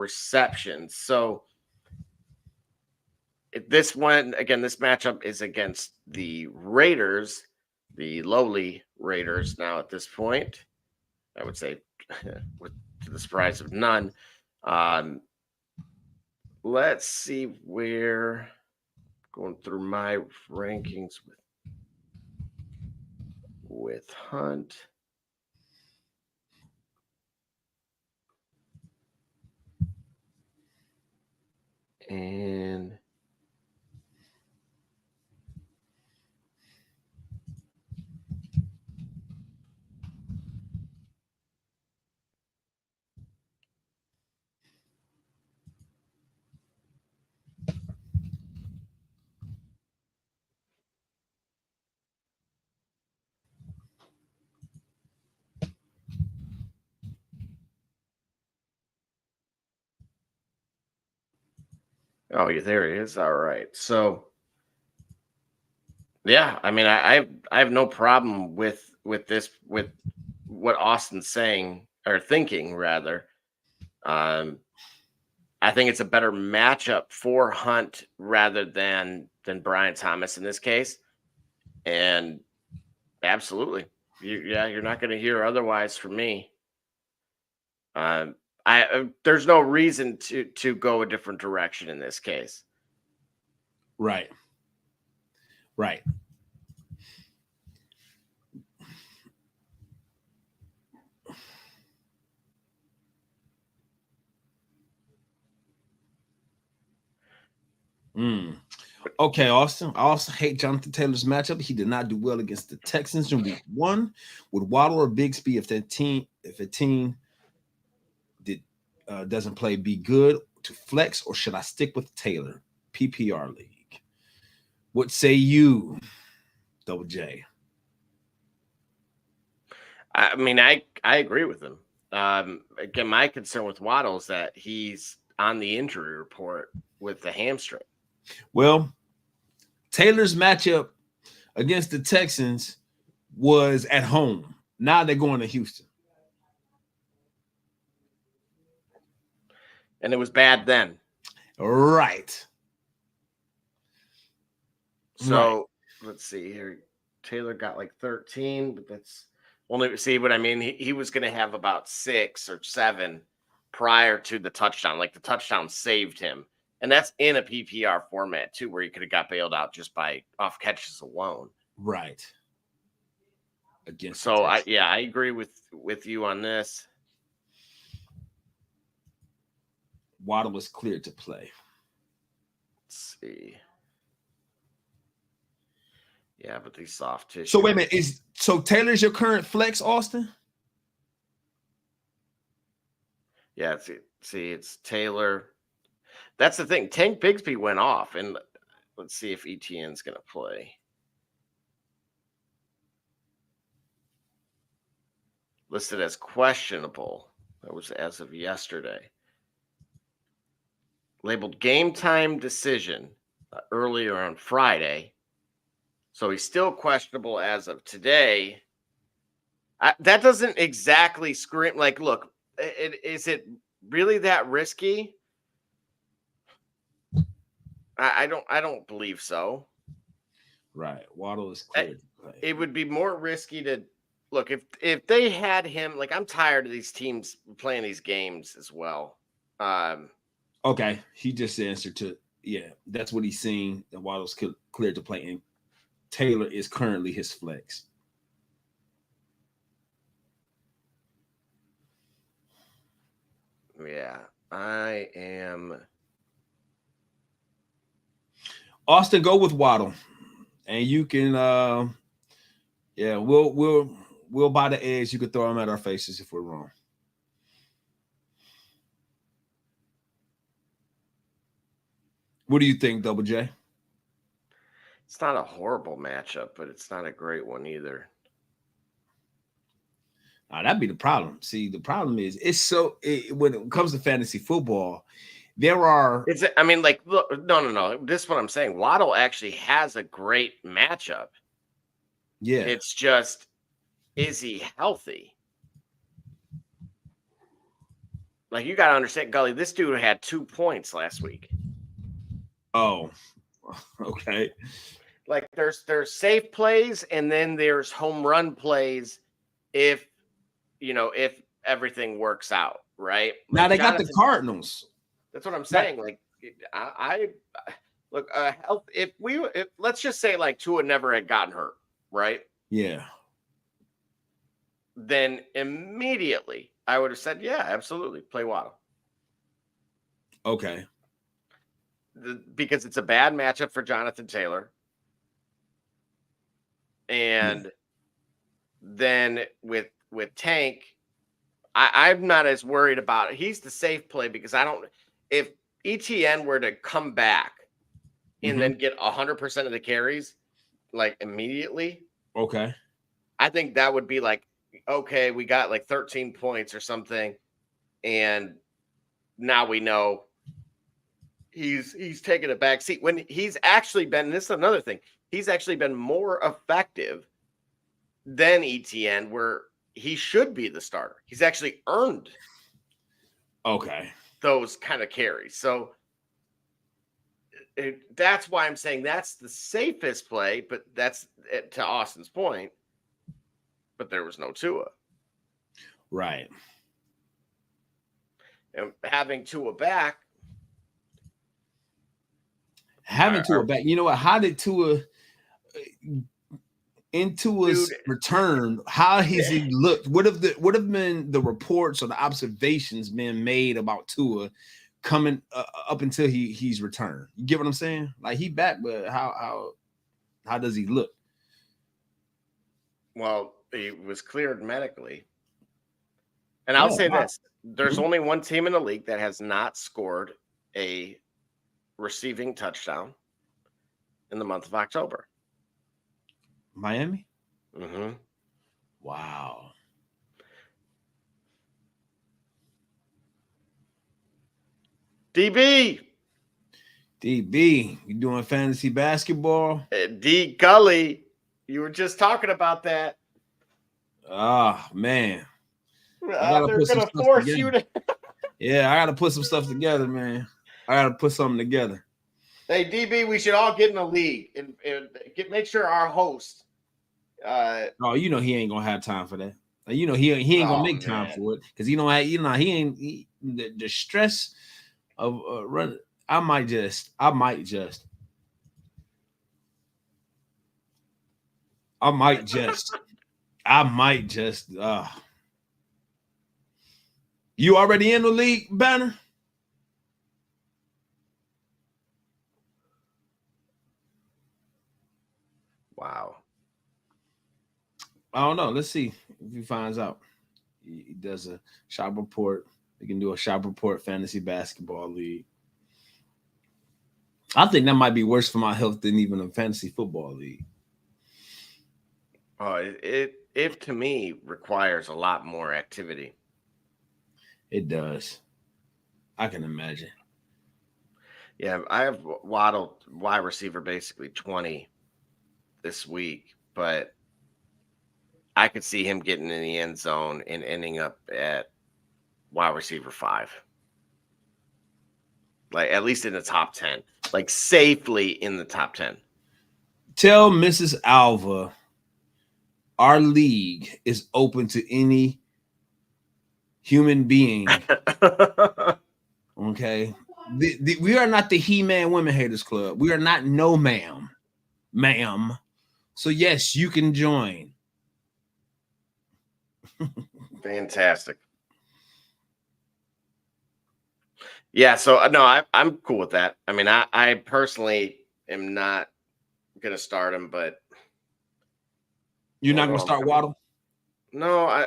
receptions. So this one, again, this matchup is against the Raiders, the lowly Raiders now at this point. I would say, with to the surprise of none. Um, let's see where going through my rankings with Hunt. And oh, yeah, there he is. All right. So yeah, I mean, I have no problem with this, with what Austin's saying or thinking rather. Um, I think it's a better matchup for Hunt rather than Brian Thomas in this case. And absolutely, you're not going to hear otherwise from me. There's no reason to go a different direction in this case. Right. Right. Okay, Austin. I also hate Jonathan Taylor's matchup. He did not do well against the Texans in week 1. Would Waddle or Bigsby, if a team did doesn't play, be good to flex, or should I stick with Taylor? PPR league. What say you, Double J? I mean, I agree with him. Again, my concern with Waddle is that he's on the injury report with the hamstring. Well, Taylor's matchup against the Texans was at home. Now they're going to Houston. And it was bad then. Right. So let's see here. Taylor got like 13, but that's only, see what I mean? He was going to have about 6 or 7 prior to the touchdown. Like the touchdown saved him. And that's in a PPR format too, where he could have got bailed out just by off catches alone. Right. Against so I agree with you on this. Waddle was cleared to play. Let's see. Yeah, but these soft tissue. So wait a minute, so Taylor's your current flex, Austin? Yeah, it's Taylor. That's the thing. Tank Bigsby went off, and let's see if ETN's going to play. Listed as questionable. That was as of yesterday. Labeled game time decision earlier on Friday. So he's still questionable as of today. That doesn't exactly scream like, look, is it really that risky? I don't believe so. Right. Waddle is cleared to play. It would be more risky to look if they had him. Like, I'm tired of these teams playing these games as well. Okay, he just answered to that's what he's seeing. The Waddle's cleared to play, and Taylor is currently his flex. Yeah, I am. Austin, go with Waddle, and you can. We'll buy the eggs. You can throw them at our faces if we're wrong. What do you think, Double J? It's not a horrible matchup, but it's not a great one either. That'd be the problem. See, the problem is when it comes to fantasy football, there are. I mean, like, look, no. This is what I'm saying. Waddle actually has a great matchup. Yeah. It's just, is he healthy? Like, you got to understand, Gully, this dude had 2 points last week. Oh, okay. Like, there's safe plays, and then there's home run plays if everything works out, right? Now Like they got the Jonathan, Cardinals. that's what I'm That, saying. Like, I look, if let's just say like Tua never had gotten hurt, right? yeah. Then immediately I would have said, yeah, absolutely, play Waddle. Okay. Because it's a bad matchup for Jonathan Taylor. And then with Tank, I'm not as worried about it. He's the safe play because if ETN were to come back and then get 100% of the carries, like immediately, Okay. I think that would be like, okay, we got like 13 points or something. And now we know he's taken a back seat when he's actually been, this is another thing, he's actually been more effective than ETN, where he should be the starter. He's actually earned those kind of carries. So that's why I'm saying that's the safest play, but that's to Austin's point. But there was no Tua. Right. And having Tua back. Tua back. You know what? How did Tua in Tua's return? How has he looked? What have been the reports or the observations been made about Tua coming up until he's returned? You get what I'm saying? Like, he back, but how does he look? Well, he was cleared medically. And I'll say this. There's only one team in the league that has not scored a receiving touchdown in the month of October. Miami? Mm-hmm. Wow. DB, you doing fantasy basketball? D Gully, you were just talking about that. Ah, man. They're gonna force you to. Yeah, I gotta put some stuff together, man. I gotta put something together. Hey, DB, we should all get in a league and make sure our host. Oh, you know he ain't gonna have time for that. You know he ain't gonna make time for it because he ain't the stress of running. I might just. You already in the league, Banner? Wow. I don't know. Let's see if he finds out. He does a shop report. He can do a shop report fantasy basketball league. I think that might be worse for my health than even a fantasy football league. Oh, it to me requires a lot more activity. It does. I can imagine. Yeah, I have Waddle wide receiver basically 20 this week, but I could see him getting in the end zone and ending up at wide receiver 5. Like, at least in the top 10. Like, safely in the top 10. Tell Mrs. Alva our league is open to any human being. Okay? We are not the He-Man Women Haters Club. We are not no ma'am. So, yes, you can join. Fantastic. Yeah, so no, I'm cool with that. I mean, I personally am not gonna start him, but you're not gonna start Waddle? No, I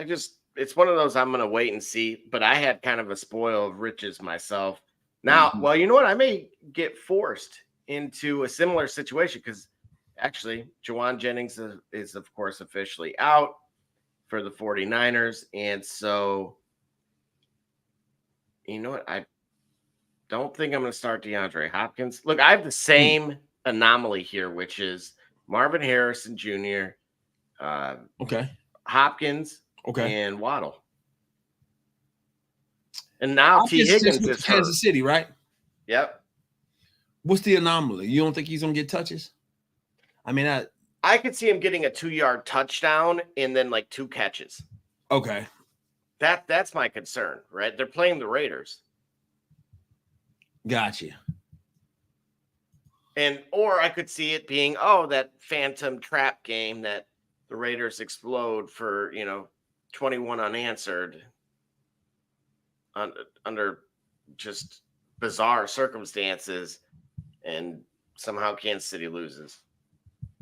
just, it's one of those I'm gonna wait and see. But I had kind of a spoil of riches myself. Now, well, you know what? I may get forced into a similar situation because actually, Juwan Jennings is of course officially out for the 49ers, and so you know what? I don't think I'm going to start DeAndre Hopkins. Look, I have the same anomaly here, which is Marvin Harrison Jr., okay, Hopkins, okay, and Waddle. And now I T. just Higgins went is to hurt. Kansas City, right? Yep. What's the anomaly? You don't think he's gonna get touches? I mean, I could see him getting a 2-yard touchdown and then like 2 catches. okay. That's my concern, right? They're playing the Raiders. Gotcha. Or I could see it being, that phantom trap game that the Raiders explode for, 21 unanswered under just bizarre circumstances, and somehow Kansas City loses.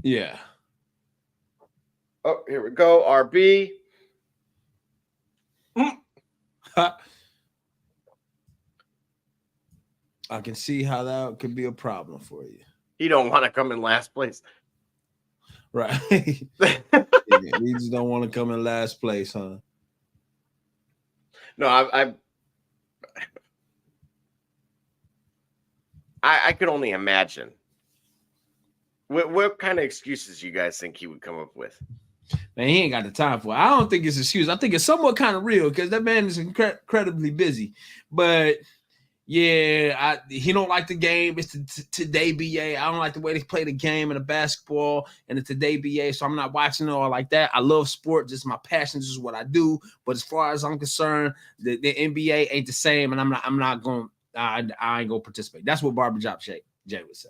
Yeah. Oh, here we go. RB. I can see how that could be a problem for you. You don't want to come in last place. Right. You just don't want to come in last place, huh? No, I could only imagine. What kind of excuses you guys think he would come up with? Man, he ain't got the time for it. I don't think it's an excuse. I think it's somewhat kind of real because that man is incredibly busy. But yeah, he don't like the game. It's the Today BA. I don't like the way they play the game and the basketball and the Today BA. So I'm not watching it all like that. I love sport. This is my passion. This is what I do. But as far as I'm concerned, the NBA ain't the same, and I ain't gonna participate. That's what Barbershop Jay would say.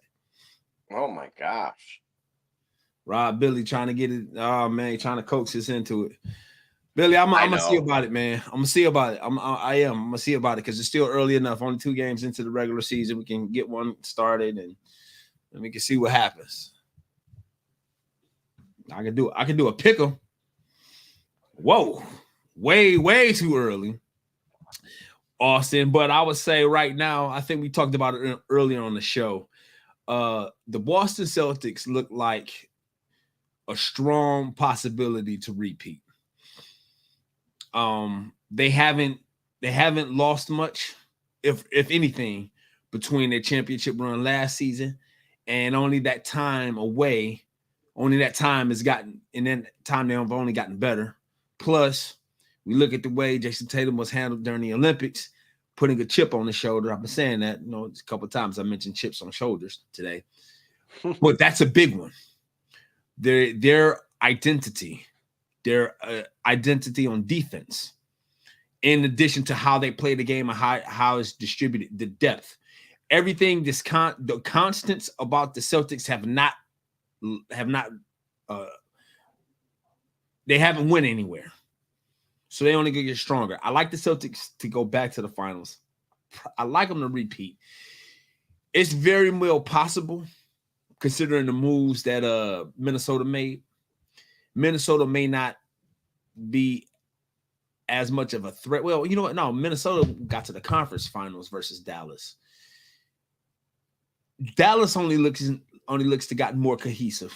Oh my gosh. Rob Billy trying to get it. Oh man, trying to coax us into it. Billy, I'm gonna see about it, man. I'm gonna see about it. I'm gonna see about it because it's still early enough. Only 2 games into the regular season, we can get one started and we can see what happens. I can do a pick 'em. Whoa, way too early, Austin. But I would say right now, I think we talked about it earlier on the show. The Boston Celtics look like a strong possibility to repeat. They haven't lost much, if anything, between their championship run last season and only that time away. Only that time has gotten, and then time they have only gotten better. Plus, we look at the way Jason Tatum was handled during the Olympics, putting a chip on his shoulder. I've been saying that, a couple of times I mentioned chips on shoulders today, but that's a big one. Their identity on defense, in addition to how they play the game and how it's distributed, the depth, everything. The constants about the Celtics they haven't went anywhere, so they only gonna get stronger. I like the Celtics to go back to the finals. I like them to repeat. It's very well possible, considering the moves that Minnesota made. Minnesota may not be as much of a threat. Well, you know what? No, Minnesota got to the conference finals versus Dallas. Dallas only looks to got more cohesive.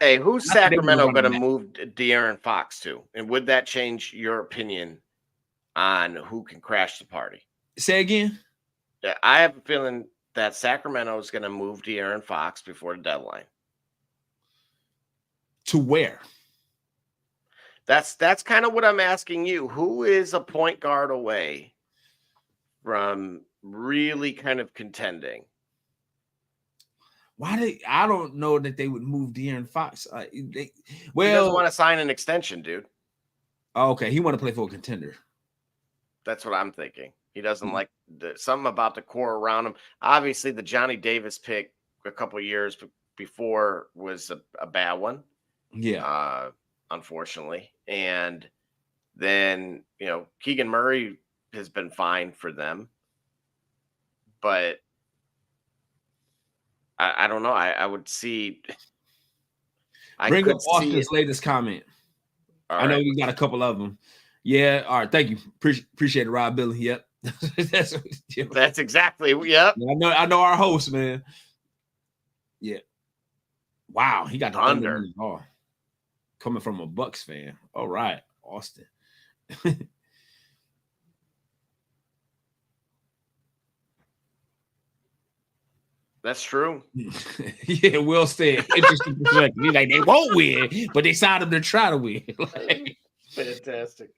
Hey, who's Sacramento going to move De'Aaron Fox to? And would that change your opinion on who can crash the party? Say again? Yeah, I have a feeling that Sacramento is going to move De'Aaron Fox before the deadline. To where? That's kind of what I'm asking you. Who is a point guard away from really kind of contending? I don't know that they would move De'Aaron Fox. He doesn't want to sign an extension, dude. Okay, he want to play for a contender. That's what I'm thinking. He doesn't like something about the core around him. Obviously, the Johnny Davis pick a couple of years before was a bad one. Yeah. Unfortunately. And then, Keegan Murray has been fine for them. But I don't know. I would see. Bring up Austin's latest comment. I know you got a couple of them. Yeah. All right. Thank you. Appreciate it, Rob Billy. Yep. That's exactly. Yep. I know our host, man. Yeah. Wow. He got the Thunder. Coming from a Bucks fan. All right. Austin. That's true. Yeah, Will said, interesting perspective. He's like, they won't win, but they signed them to try to win. Fantastic.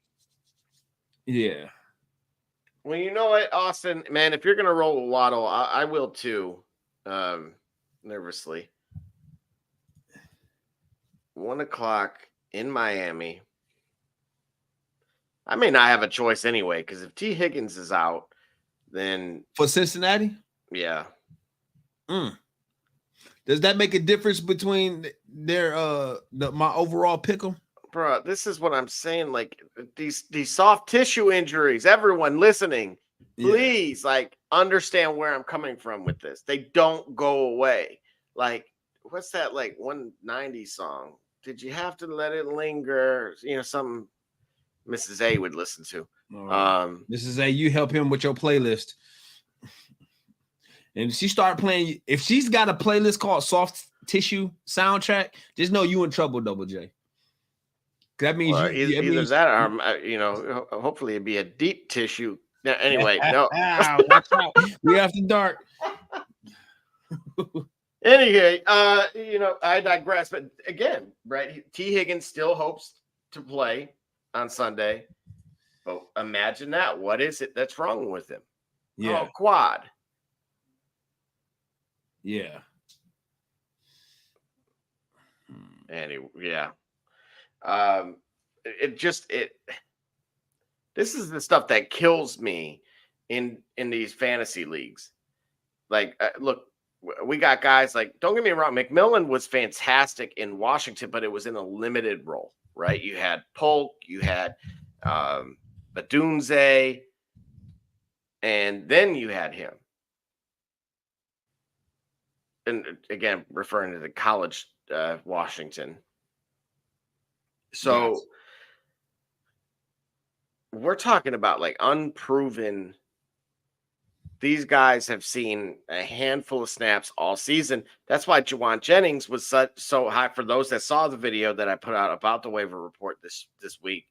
Yeah. Well, you know what, Austin, man, if you're gonna roll a lotto, I will too. Nervously. 1 o'clock in Miami. I may not have a choice anyway, because if T. Higgins is out, then For Cincinnati? yeah. Does that make a difference between their my overall pick 'em? Bro, this is what I'm saying. Like these soft tissue injuries, everyone listening, please like understand where I'm coming from with this. They don't go away. Like, what's that like 190 song? Did you have to let it linger? You know, something Mrs. A would listen to. Mrs. A, you help him with your playlist. And if she start playing, if she's got a playlist called Soft Tissue Soundtrack, just know you in trouble, Double J. That means either that or you know, hopefully it'd be a deep tissue. Anyway, no. Watch out. We after dark. Anyway, you know, I digress. But again, right? T. Higgins still hopes to play on Sunday. But imagine that. What is it that's wrong with him? Yeah. Oh, quad. Yeah. Anyway, yeah. This is the stuff that kills me in these fantasy leagues. Like, look, we got guys like, don't get me wrong, McMillan was fantastic in Washington, but it was in a limited role, right? You had Polk, you had Badunze, and then you had him. And again, referring to the college Washington. So we're talking about like unproven. These guys have seen a handful of snaps all season. That's why Juwan Jennings was so high. For those that saw the video that I put out about the waiver report this week,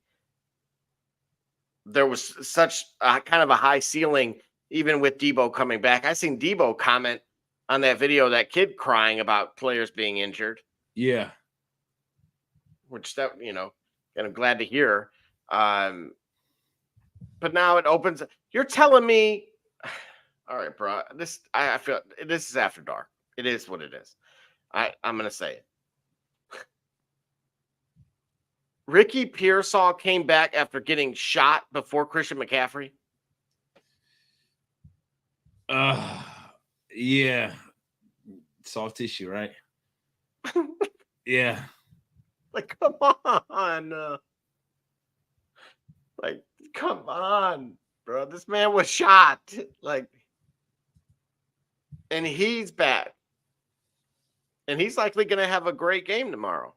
there was such a kind of a high ceiling, even with Debo coming back. I seen Debo comment on that video, that kid crying about players being injured. Yeah. Which that, you know, and I'm glad to hear. But now it opens. You're telling me, all right, bro. I feel this is after dark. It is what it is. I'm gonna say it. Ricky Pearsall came back after getting shot before Christian McCaffrey. Yeah. Soft tissue, right? Yeah. Like, come on. Like, come on, bro. This man was shot. Like, and he's back. And he's likely going to have a great game tomorrow.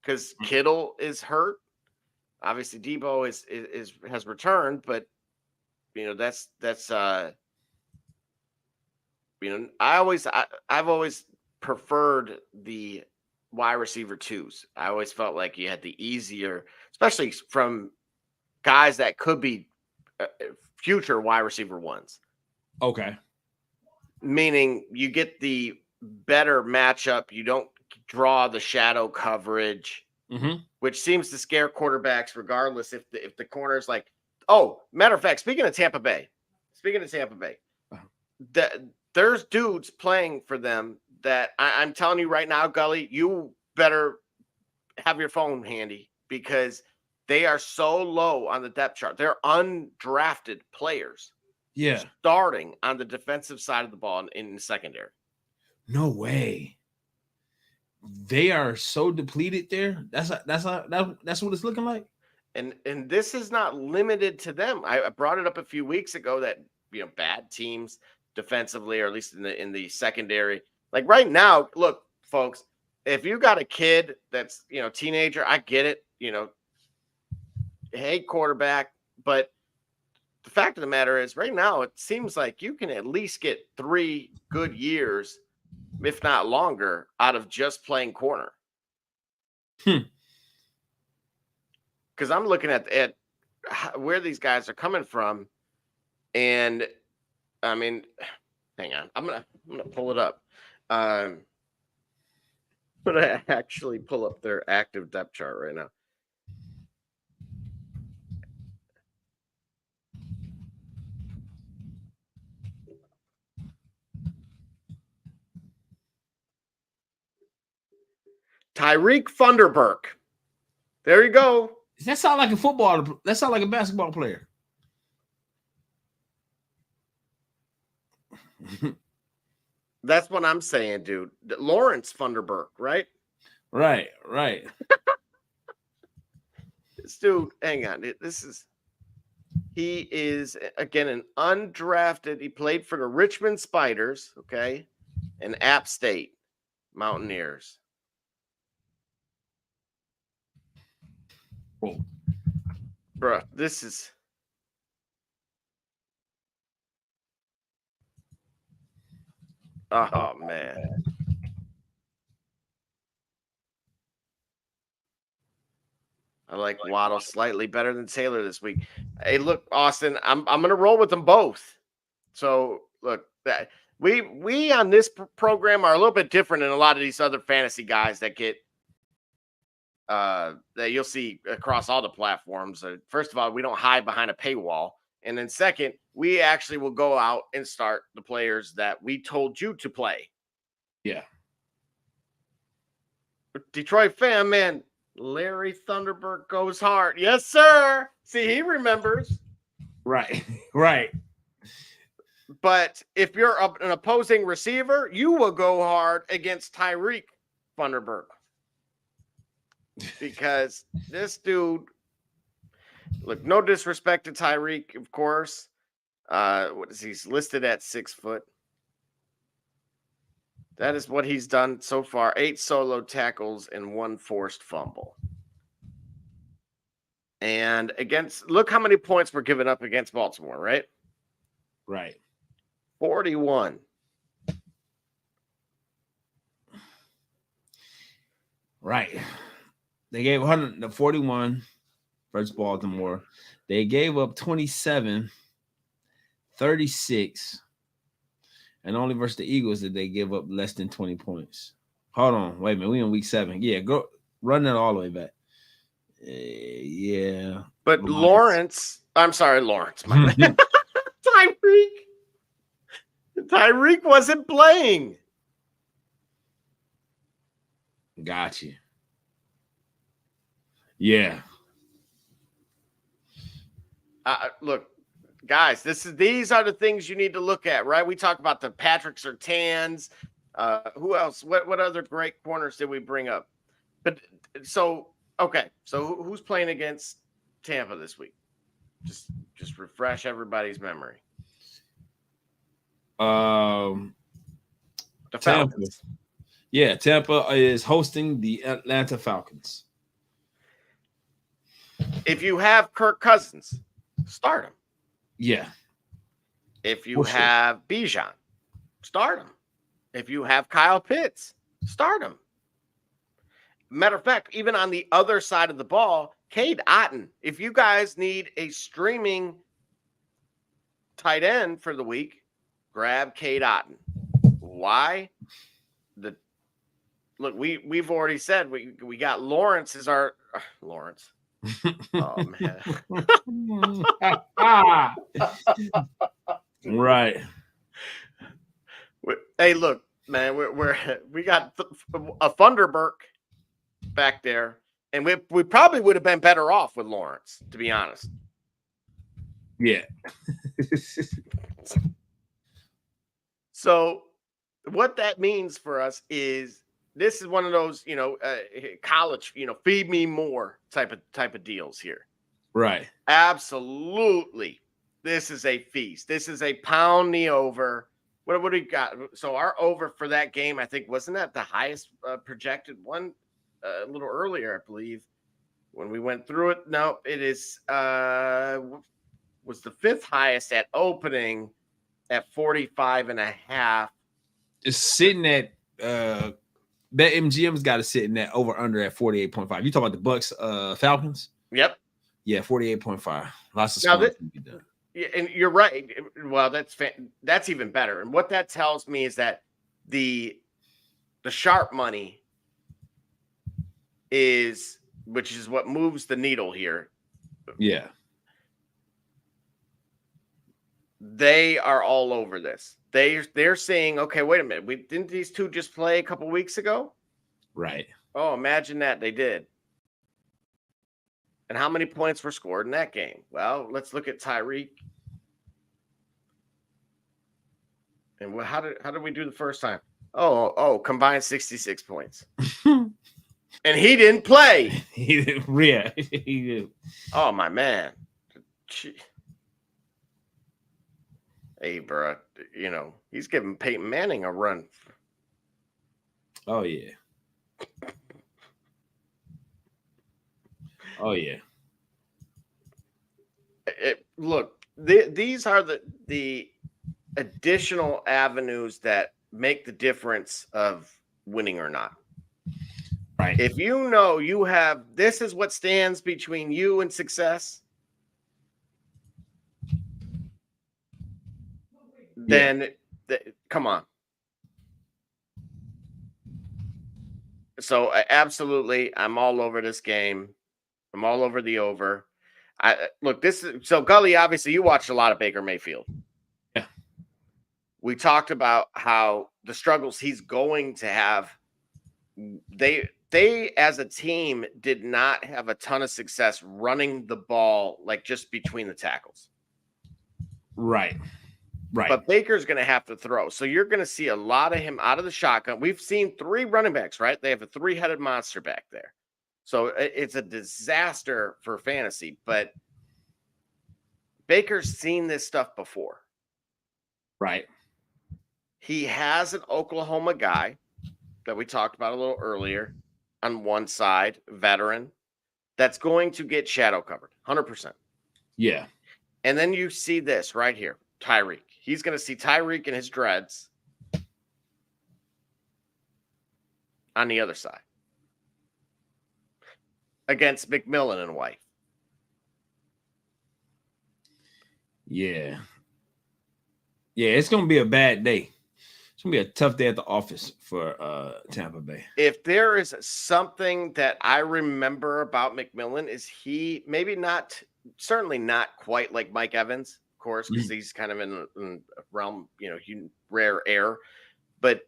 Because Kittle is hurt. Obviously, Debo has returned, but you know, that's you know, I've always preferred the wide receiver twos. I always felt like you had the easier, especially from guys that could be future wide receiver ones. Okay. Meaning you get the better matchup. You don't draw the shadow coverage, which seems to scare quarterbacks regardless if the corner's like, oh, matter of fact, speaking of Tampa Bay, there's dudes playing for them that I'm telling you right now, Gully, you better have your phone handy because they are so low on the depth chart. They're undrafted players. Yeah. Starting on the defensive side of the ball in the secondary. No way. They are so depleted there. That's what it's looking like. And this is not limited to them. I brought it up a few weeks ago that, you know, bad teams defensively, or at least in the secondary. Like right now, look, folks, if you got a kid that's, you know, teenager, I get it, you know, hey, quarterback, but the fact of the matter is right now, it seems like you can at least get 3 good years, if not longer, out of just playing corner. Because I'm looking at where these guys are coming from, and I mean, hang on, I'm gonna pull it up. I'm gonna actually pull up their active depth chart right now. Tyreek Vanderbilt. There you go. Does that sound like a football? That sound like a basketball player. That's what I'm saying, dude. Lawrence Vanderbilt, right? Right. This dude, hang on. He is, again, an undrafted. He played for the Richmond Spiders, okay, and App State Mountaineers. Whoa. Bruh, this is. Oh, man. I like Waddle slightly better than Taylor this week. Hey, look, Austin, I'm gonna roll with them both. So look, that we on this program are a little bit different than a lot of these other fantasy guys that get that you'll see across all the platforms. First of all, we don't hide behind a paywall, and then second, we actually will go out and start the players that we told you to play. Yeah. Detroit fan, man. Larry Thunderbird goes hard. Yes, sir. See, he remembers. Right. But if you're an opposing receiver, you will go hard against Tyreek Thunderbird. Because this dude, look, no disrespect to Tyreek, of course. What is he's listed at 6 foot? That is what he's done so far. 8 solo tackles and 1 forced fumble. And look how many points were given up against Baltimore, right? Right. 41. Right. They gave 141 versus Baltimore. They gave up 27, 36. And only versus the Eagles did they give up less than 20 points. Hold on. Wait a minute. We in week 7. Yeah, go run that all the way back. Yeah. But Lawrence. My Tyreek wasn't playing. Got you. Yeah. Look, guys, these are the things you need to look at, right? We talk about the Patrick Surtains. Who else? What other great corners did we bring up? But so who's playing against Tampa this week? Just refresh everybody's memory. The Tampa. Yeah, Tampa is hosting the Atlanta Falcons. If you have Kirk Cousins, start him. Yeah. If you have Bijan, start him. If you have Kyle Pitts, start him. Matter of fact, even on the other side of the ball, Cade Otton, if you guys need a streaming tight end for the week, grab Cade Otton. Why? Look, we've already said we got Lawrence as our Lawrence. Oh man. Right. Hey, look, man, we got a Thunderbird back there, and we probably would have been better off with Lawrence, to be honest. Yeah. So what that means for us is this is one of those, college, feed me more type of deals here. Right. Absolutely. This is a feast. This is a pound the over. What do we got? So our over for that game, I think, wasn't that the highest projected one a little earlier, I believe, when we went through it. No, it is was the 5th highest at opening at 45.5. It's sitting at BetMGM's got to sit in that over under at 48.5. You talking about the Bucks Falcons? Yep. Yeah, 48.5. Lots of scoring can be done. Yeah, and you're right. Well, that's even better. And what that tells me is that the sharp money which is what moves the needle here. Yeah. They are all over this. They're saying, okay, wait a minute. Didn't these two just play a couple weeks ago? Right. Oh, imagine that they did. And how many points were scored in that game? Well, let's look at Tyreek. And how did we do the first time? Oh, combined 66 points. And he didn't play. He did. Yeah, he did. Oh, my man. Hey, bro, he's giving Peyton Manning a run. Oh, yeah. Oh, yeah. Look, these are the additional avenues that make the difference of winning or not. Right. If you know you have, this is what stands between you and success, then come on. So absolutely, I'm all over this game. I'm all over the over. So Gully, obviously you watched a lot of Baker Mayfield. Yeah. We talked about how the struggles he's going to have. They as a team did not have a ton of success running the ball, like just between the tackles. Right. But Baker's going to have to throw. So you're going to see a lot of him out of the shotgun. We've seen 3 running backs, right? They have a 3-headed monster back there. So it's a disaster for fantasy, but Baker's seen this stuff before. Right. He has an Oklahoma guy that we talked about a little earlier on one side, veteran, that's going to get shadow covered, 100%. Yeah. And then you see this right here, Tyreek. He's going to see Tyreek and his dreads on the other side against McMillan and White. Yeah. Yeah, it's going to be a bad day. It's going to be a tough day at the office for Tampa Bay. If there is something that I remember about McMillan is he certainly not quite like Mike Evans, of course, because he's kind of in a realm, rare air. But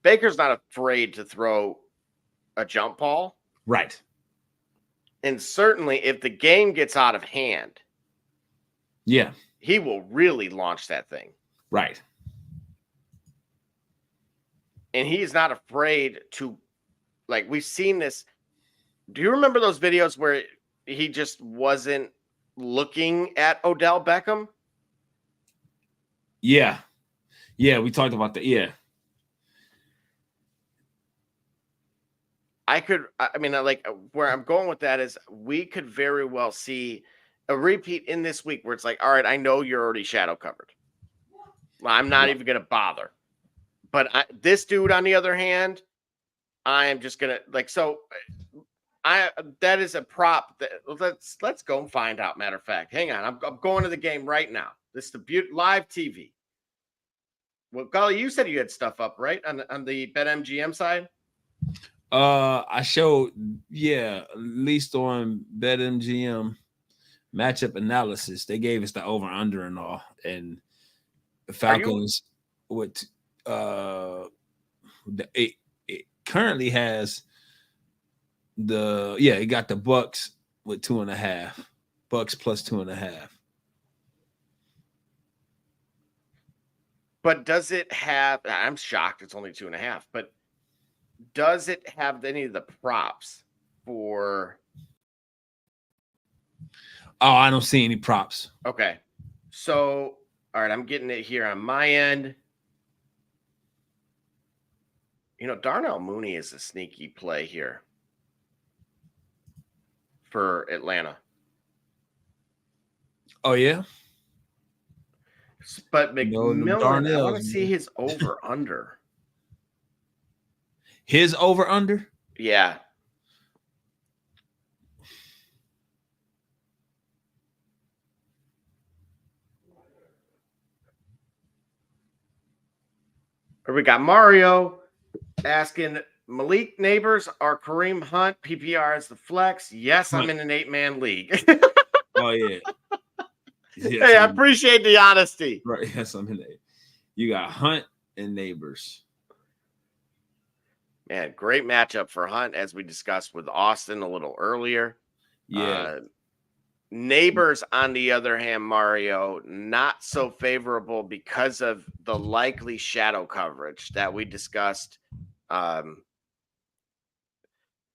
Baker's not afraid to throw a jump ball. Right. And certainly if the game gets out of hand, yeah, he will really launch that thing. Right. And he's not afraid to, like, we've seen this. Do you remember those videos where he just wasn't looking at Odell Beckham? Yeah. Yeah, we talked about that. Yeah. Where I'm going with that is we could very well see a repeat in this week where it's like, all right, I know you're already shadow covered. I'm not even going to bother. But this dude, on the other hand, I am just going to that is a prop that let's go and find out. Matter of fact, hang on. I'm going to the game right now. This is the live TV. Well, Golly, you said you had stuff up, right? On the BetMGM side? I showed, at least on BetMGM matchup analysis, they gave us the over under and all, and the Falcons it currently has it got the Bucks with 2.5, Bucks plus 2.5. But does it have? I'm shocked it's only 2.5, but does it have any of the props for? Oh, I don't see any props. Okay. So, all right, I'm getting it here on my end. Darnell Mooney is a sneaky play here for Atlanta. Oh, yeah? But McMillan, I want to see his over-under. His over-under? Yeah. Or we got Mario asking Malik Neighbors or Kareem Hunt PPR as the flex. Yes, I'm in an 8-man league. Oh, yeah. Yes, hey, I appreciate the honesty. Right. Yes, I'm in it. You got Hunt and Neighbors. Man, great matchup for Hunt, as we discussed with Austin a little earlier. Yeah. Neighbors, on the other hand, Mario, not so favorable because of the likely shadow coverage that we discussed.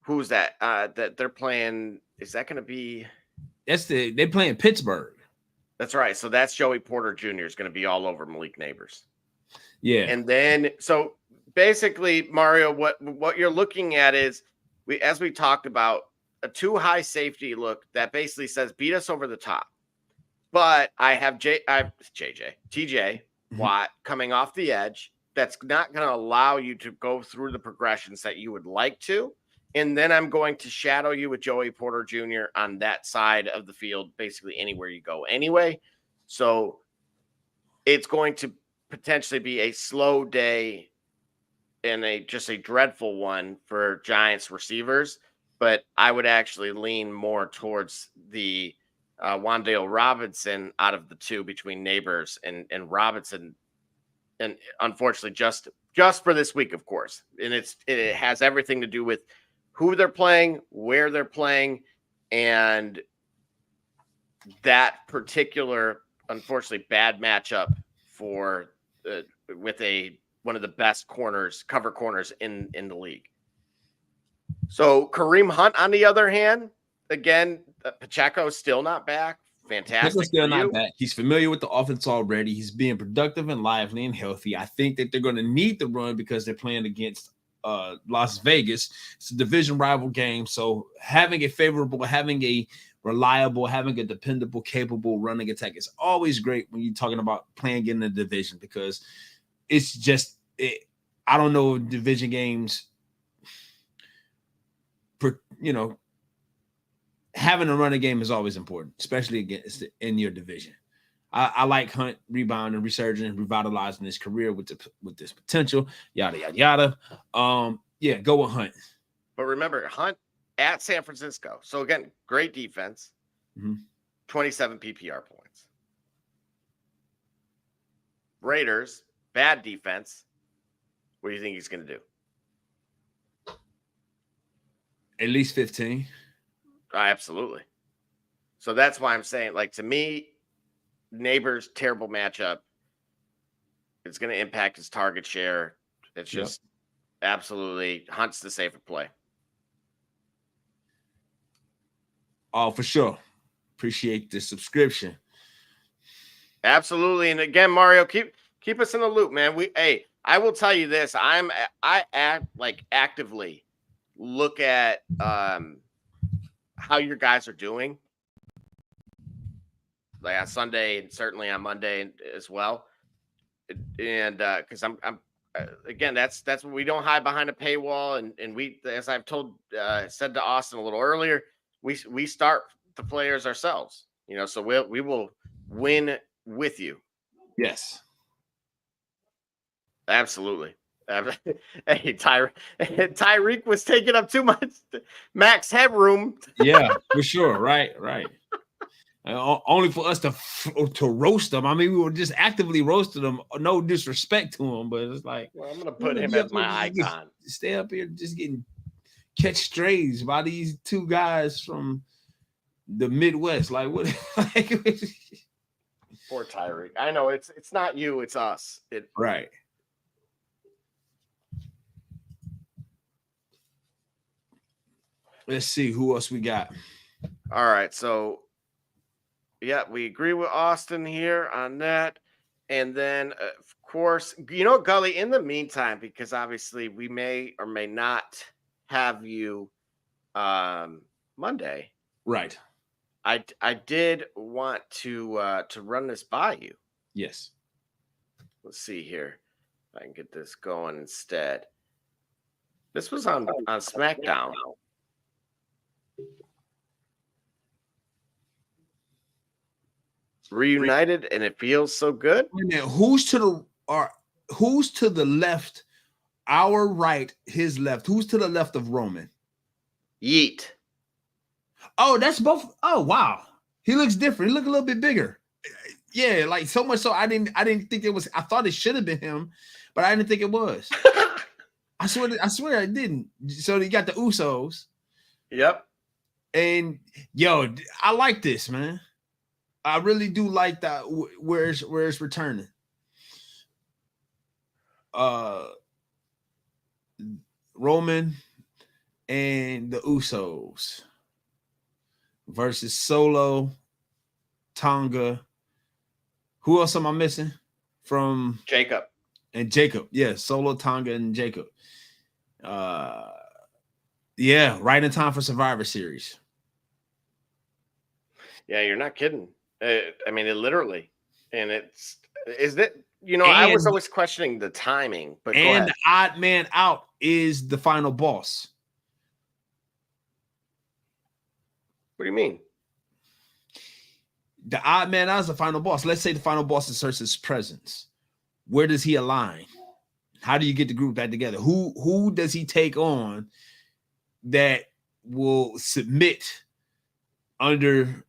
Who's that? That they're playing. Is that going to be? They're playing Pittsburgh. That's right. So that's Joey Porter Jr. is going to be all over Malik Neighbors. Yeah. And then, so basically, Mario, what you're looking at is, as we talked about, a too high safety look that basically says beat us over the top. But I have TJ Watt coming off the edge. That's not going to allow you to go through the progressions that you would like to. And then I'm going to shadow you with Joey Porter Jr. on that side of the field, basically anywhere you go anyway. So it's going to potentially be a slow day and just a dreadful one for Giants receivers. But I would actually lean more towards the Wan'Dale Robinson out of the two, between Neighbors and Robinson. And unfortunately, just for this week, of course. And it has everything to do with who they're playing, where they're playing, and that particular, unfortunately, bad matchup for with one of the best cover corners in the league. So Kareem Hunt, on the other hand, again, Pacheco is still not back. Fantastic. Still not back. He's familiar with the offense already. He's being productive and lively and healthy. I think that they're going to need the run because they're playing against Las Vegas. It's a division rival game. So having a favorable, having a reliable, having a dependable, capable running attack is always great when you're talking about playing in the division, because it's just, I don't know, division games, having a running game is always important, especially against in your division. I like Hunt rebounding, resurging, and revitalizing his career with this potential. Yada yada yada. Yeah, go with Hunt. But remember, Hunt at San Francisco. So again, great defense. 27 PPR points. Raiders, bad defense. What do you think he's going to do? At least 15. Absolutely. So that's why I'm saying, like, to me, Neighbors, terrible matchup. It's going to impact his target share. It's just absolutely Hunt's the safer play. Oh, for sure. Appreciate the subscription. Absolutely. And again, Mario, keep us in the loop, man. I will tell you this. I actively look at how your guys are doing, like on Sunday and certainly on Monday as well. And because I'm again, that's what we don't hide behind a paywall, and we, as I've said to Austin a little earlier, we start the players ourselves, so we will win with you. Yes, absolutely. Hey, Tyreek was taking up too much max headroom. Yeah, for sure. Right. Only for us to roast them. I mean, we were just actively roasting them. No disrespect to him, but it's like, well, I'm gonna put him as my icon. Stay up here, just catch strays by these two guys from the Midwest. Like what? Poor Tyreek. I know it's not you, it's us. Right. Let's see who else we got. All right, so yeah, we agree with Austin here on that. And then, of course, Gully, in the meantime, because obviously we may or may not have you Monday. Right. I did want to run this by you. Yes. Let's see here if I can get this going instead. This was on SmackDown. Reunited, and it feels so good. Who's to the left? Our right, his left. Who's to the left of Roman? Yeet. Oh, that's both. Oh, wow. He looks different. He looks a little bit bigger. Yeah, like so much so I didn't think it was. I thought it should have been him, but I didn't think it was. I swear I didn't. So you got the Usos. Yep. And yo, I like this, man. I really do like that where it's returning. Roman and the Usos versus Solo, Tonga. Who else am I missing? From Jacob. And Jacob. Yeah, Solo, Tonga, and Jacob. Yeah, right in time for Survivor Series. Yeah, you're not kidding. I mean, it literally, and is that, I was always questioning the timing, but go ahead. The odd man out is the final boss. What do you mean? The odd man out is the final boss. Let's say the final boss asserts his presence. Where does he align? How do you get the group back together? Who does he take on that will submit under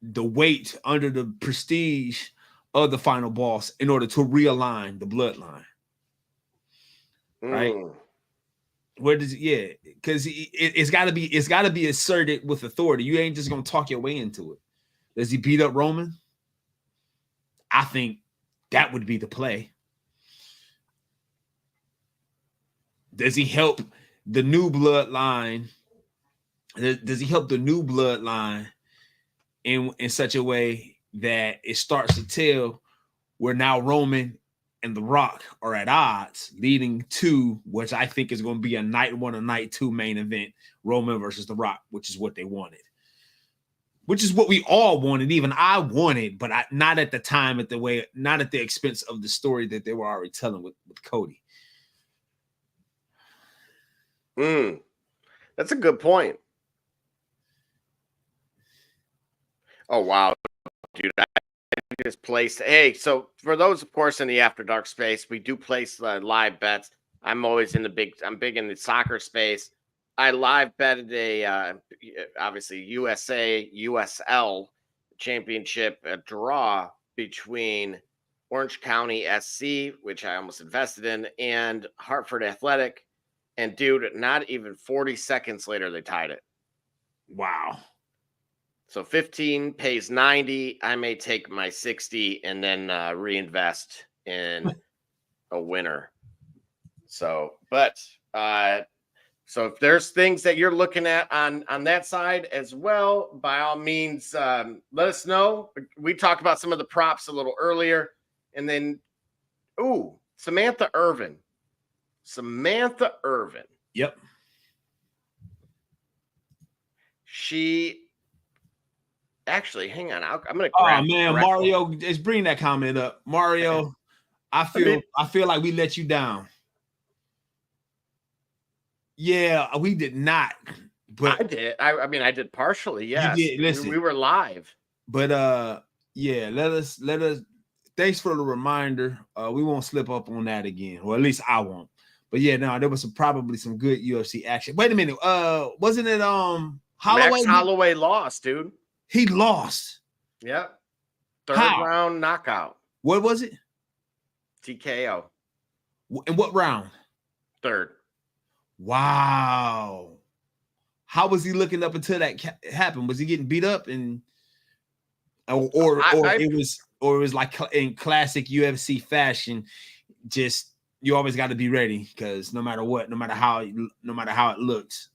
the weight, under the prestige of the final boss in order to realign the bloodline? Right? Where does because it's got to be asserted with authority. You ain't just gonna talk your way into it. Does he beat up Roman? I think that would be the play. Does he help the new bloodline? Does he help the new bloodline in such a way that it starts to tell where now Roman and The Rock are at odds, leading to which I think is going to be a night 1 and night 2 main event, Roman versus The Rock, which is what they wanted. Which is what we all wanted, even I wanted, but not at the time, not at the expense of the story that they were already telling with Cody. That's a good point. Oh, wow, dude. I just placed. Hey, so for those, of course, in the After Dark space, we do place live bets. I'm always I'm big in the soccer space. I live betted obviously USA USL championship draw between Orange County SC, which I almost invested in, and Hartford Athletic. And dude, not even 40 seconds later, they tied it. Wow. So 15 pays 90. I may take my 60 and then reinvest in a winner. So, but so if there's things that you're looking at on that side as well, by all means, let us know. We talked about some of the props a little earlier, and then Samantha Irvin. Yep. She actually, hang on. I'm gonna grab. Oh man, Mario, just bring that comment up, Mario. I feel like we let you down. Yeah, we did not. But I did. I mean, I did partially. Yes, you did. Listen, we were live. But yeah, let us. Thanks for the reminder. We won't slip up on that again, or at least I won't. But yeah, no, there was probably some good UFC action. Wait a minute. Wasn't it Holloway? Max Holloway lost, dude. He lost. Yep. Third round knockout. What was it? TKO. In what round? Third. Wow. How was he looking up until that happened? Was he getting beat up or it was like in classic UFC fashion, just you always got to be ready because no matter what, no matter how it looks.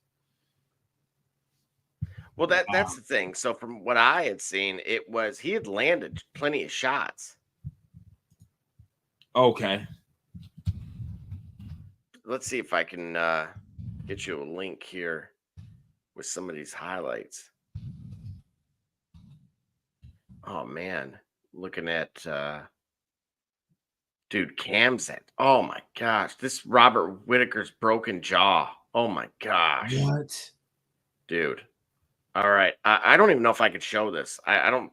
Well, that's the thing. So from what I had seen, he had landed plenty of shots. Okay. Let's see if I can get you a link here with some of these highlights. Oh man, looking at dude, Kamzat. Oh my gosh, this Robert Whitaker's broken jaw. Oh my gosh. What? Dude. All right. I don't even know if I could show this. I don't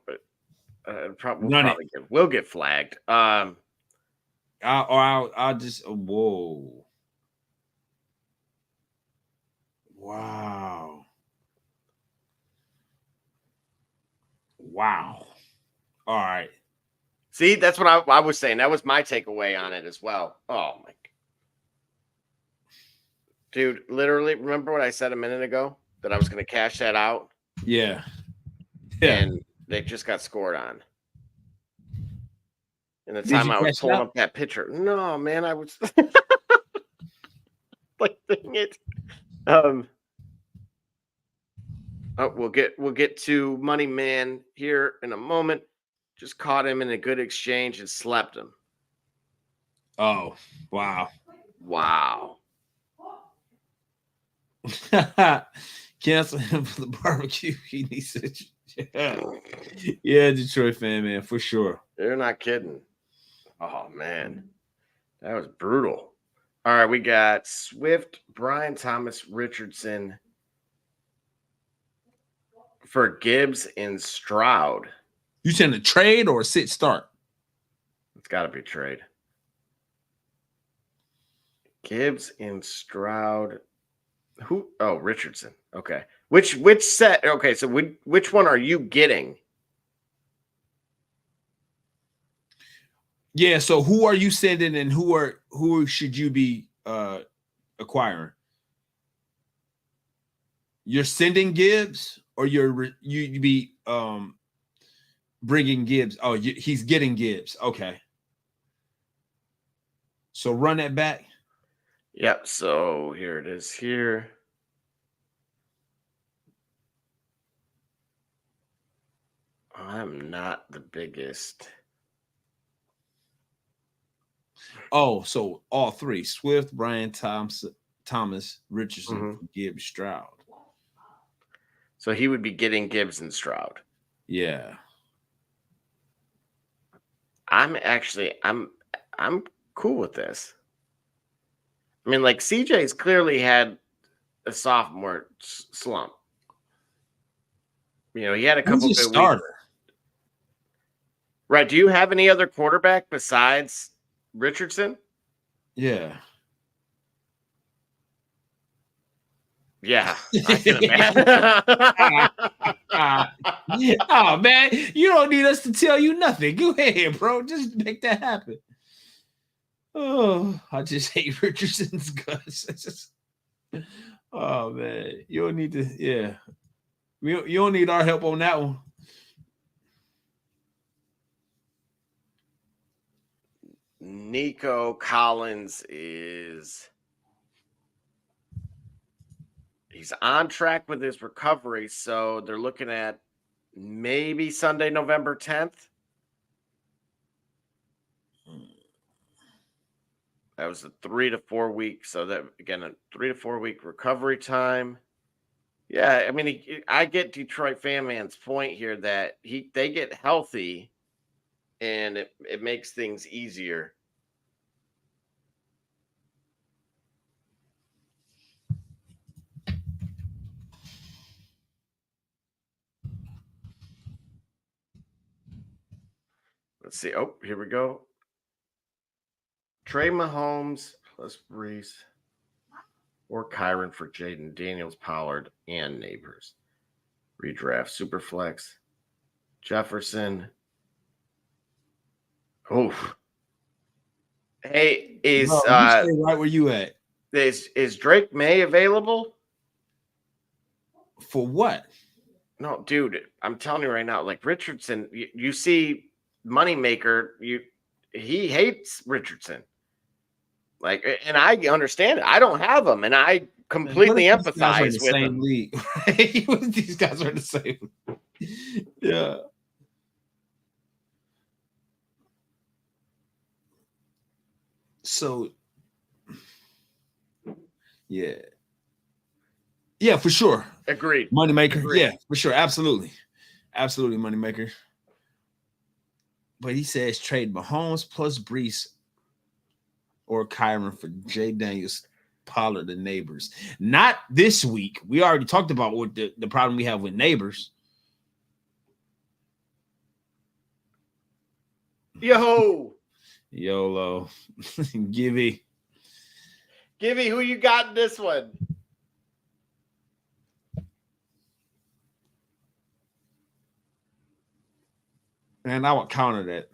we'll get flagged. I'll just whoa. Wow. All right. See, that's what I was saying. That was my takeaway on it as well. Oh my. Dude, literally, remember what I said a minute ago that I was going to cash that out, Yeah. Yeah. and they just got scored on. And the Did time you I was cash it pulling out? up that picture, no, man, I was like, dang it. Um, we'll get to Money Man here in a moment. Just caught him in a good exchange and slept him. Oh, wow. Wow. Cancel him for the barbecue. He needs to. Yeah, Detroit fan, man, for sure. They're not kidding. Oh man, that was brutal. All right, we got Swift, Brian Thomas Richardson for Gibbs and Stroud. You saying a trade or a sit start? It's got to be trade. Gibbs and Stroud. Who? Oh, Richardson. Okay. Which set? Okay, so which one are you getting? Yeah. So who are you sending, and who should you be acquiring? You're sending Gibbs, or you be bringing Gibbs? Oh, he's getting Gibbs. Okay. So run that back. Yep. So here it is. Here. I'm not the biggest. Oh, so all three: Swift, Brian Thomas, Richardson, Mhm. Gibbs, Stroud. So he would be getting Gibbs and Stroud. Yeah. I'm cool with this. I mean, like CJ's clearly had a sophomore slump. You know, he had a Who's couple your good weeks. starter? Right. Do you have any other quarterback besides Richardson? Yeah. Yeah, I can imagine. Oh man, you don't need us to tell you nothing. Go ahead, bro. Just make that happen. Oh, I just hate Richardson's guts. Oh man, you don't need to. Yeah, you don't need our help on that one. Nico Collins he's on track with his recovery, so they're looking at maybe Sunday, November 10th. That was a 3 to 4 week. So that again, a 3 to 4 week recovery time. Yeah, I mean, I get Detroit fan man's point here that they get healthy, and it makes things easier. Let's see. Oh, here we go. Trey Mahomes plus Brees or Kyron for Jaden Daniels, Pollard, and Neighbors. Redraft Superflex. Jefferson. Oh, hey, Bro, you stay right where you at. is Drake May available? For what? No, dude, I'm telling you right now, like Richardson, you see Moneymaker, he hates Richardson. Like, and I understand it. I don't have him, and I Man, what if completely these guys are in the empathize with same him. league? Right? What if these guys are in the same? Yeah. So, yeah. Yeah, for sure. Agreed. Moneymaker. Agreed. Yeah, for sure. Absolutely. Absolutely, moneymaker. But he says trade Mahomes plus Brees or Kyron for Jay Daniels, Pollard, the Neighbors. Not this week. We already talked about what the problem we have with Neighbors. Yo, YOLO. Givey. Gibby, who you got in this one? And I would counter that.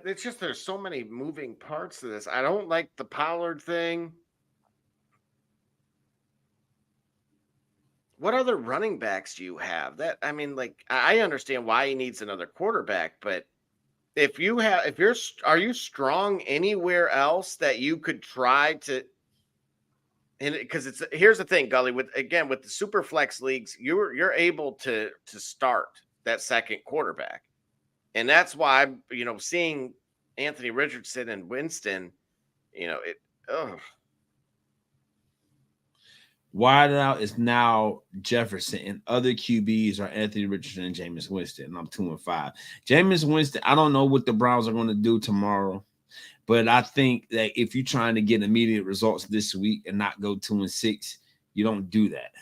It's just there's so many moving parts to this. I don't like the Pollard thing. What other running backs do you have? That I mean, like I understand why he needs another quarterback, but are you strong anywhere else that you could try to? And because here's the thing, Gully, with the super flex leagues, you're able to start that second quarterback. And that's why I'm, seeing Anthony Richardson and Winston, it Wide out is now Jefferson, and other QBs are Anthony Richardson and Jameis Winston. And I'm 2-5. Jameis Winston, I don't know what the Browns are going to do tomorrow, but I think that if you're trying to get immediate results this week and not go 2-6, you don't do that.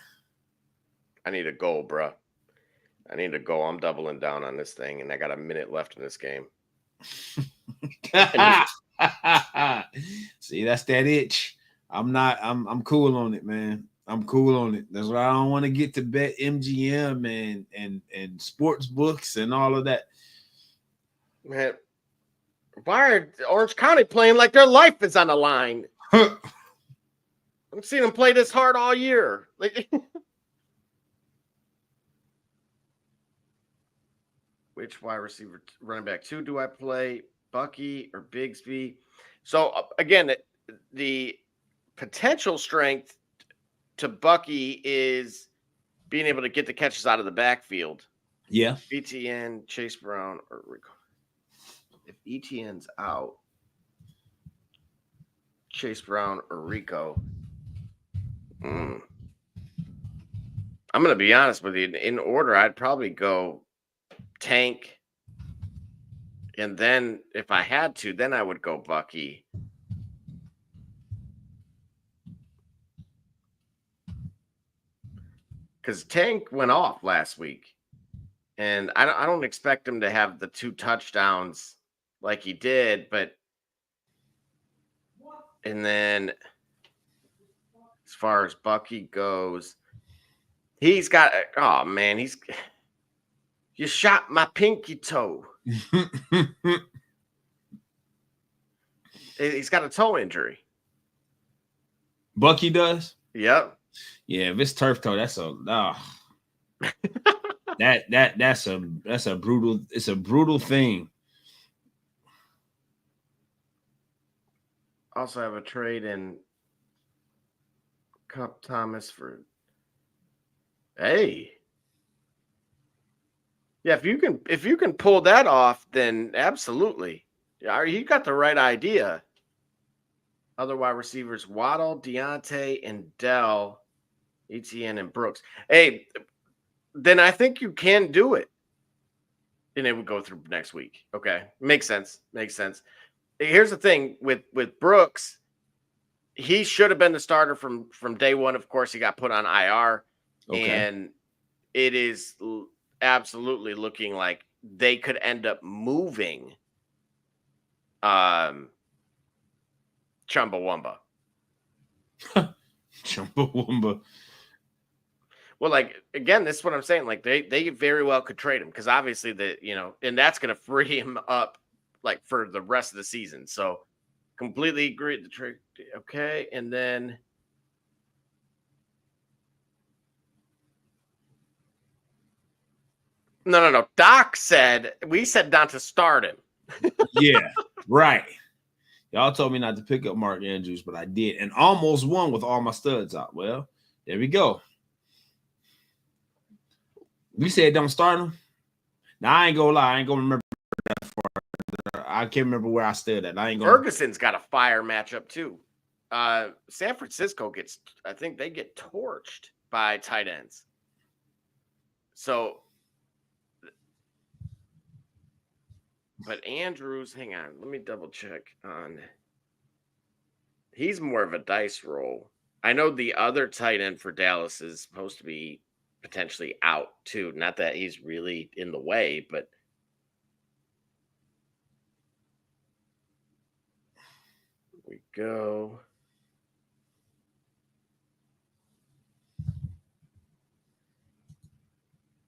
I need a goal, bro. I need to go. I'm doubling down on this thing, and I got a minute left in this game. See, that's that itch. I'm cool on it, man. I'm cool on it. That's why I don't want to get to bet MGM and sports books and all of that. Man, why are Orange County playing like their life is on the line? I'm seeing them play this hard all year. Like, which wide receiver, running back 2 do I play? Bucky or Bigsby? So again, the potential strength to Bucky is being able to get the catches out of the backfield. Yeah. ETN, Chase Brown, or Rico. If ETN's out, Chase Brown or Rico. I'm going to be honest with you. In order, I'd probably go Tank. And then if I had to, then I would go Bucky. Because Tank went off last week. And I don't expect him to have the 2 touchdowns like he did. But and then as far as Bucky goes, he's got, oh man, you shot my pinky toe. He's got a toe injury. Bucky does? Yep. Yeah, if it's turf toe, that's that's a brutal thing. Also have a trade in Cup Thomas for hey. Yeah, if you can pull that off, then absolutely. Yeah, you got the right idea. Other wide receivers, Waddle, Deontay, and Dell, ETN, and Brooks. Hey, then I think you can do it. And it would go through next week. Okay. Makes sense. Here's the thing with Brooks. He should have been the starter from day one. Of course, he got put on IR. Okay. And it is absolutely looking like they could end up moving Chumbawamba. Chumbawamba. Well, like again, this is what I'm saying. Like they very well could trade him because obviously and that's going to free him up like for the rest of the season. So completely agree the trade. Okay, and then no. Doc said we said not to start him. Yeah, right. Y'all told me not to pick up Mark Andrews, but I did, and almost won with all my studs out. Well, there we go. We said don't start him. Now I ain't gonna lie, I ain't gonna remember that far. I can't remember where I stood at. I ain't gonna. Ferguson's got a fire matchup too. San Francisco I think they get torched by tight ends. So, but Andrews, hang on, let me double check on. He's more of a dice roll. I know the other tight end for Dallas is supposed to be potentially out too. Not that he's really in the way, but here we go.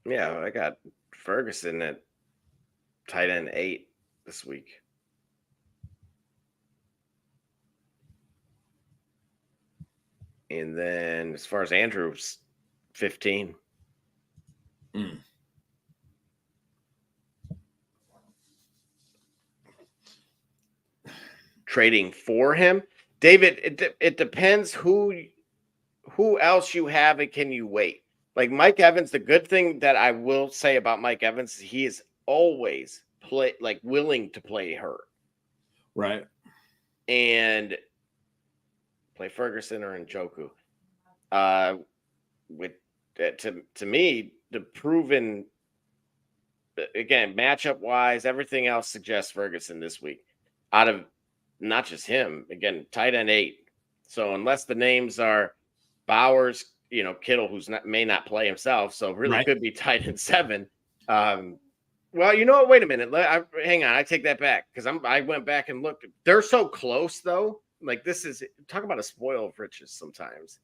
Yeah, I got Ferguson at tight end 8 this week. And then as far as Andrews, 15. Trading for him, David, it depends who else you have and can you wait. Like Mike Evans, the good thing that I will say about Mike Evans is he is always willing to play hurt. Right. And play Ferguson or Njoku. With to me, the proven, again, matchup wise, everything else suggests Ferguson this week. Out of not just him, again, tight end 8. So unless the names are Bowers, Kittle, may not play himself, so really could be tight end 7. Well, you know what? Wait a minute. Hang on. I take that back because I went back and looked. They're so close, though. Like, this is talk about a spoil of riches sometimes.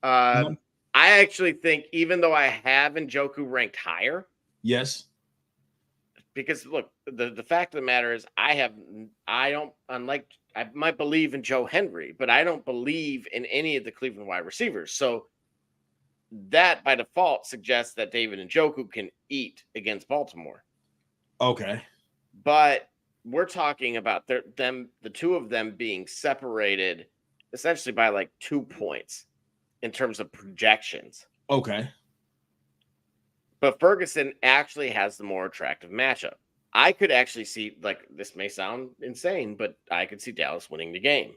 I actually think, even though I have Njoku ranked higher, yes, because look, the fact of the matter is, I might believe in Joe Henry, but I don't believe in any of the Cleveland wide receivers. So that by default suggests that David Njoku can eat against Baltimore. Okay. But we're talking about the two of them being separated essentially by like 2 points in terms of projections. Okay. But Ferguson actually has the more attractive matchup. I could actually see, like, this may sound insane, but I could see Dallas winning the game.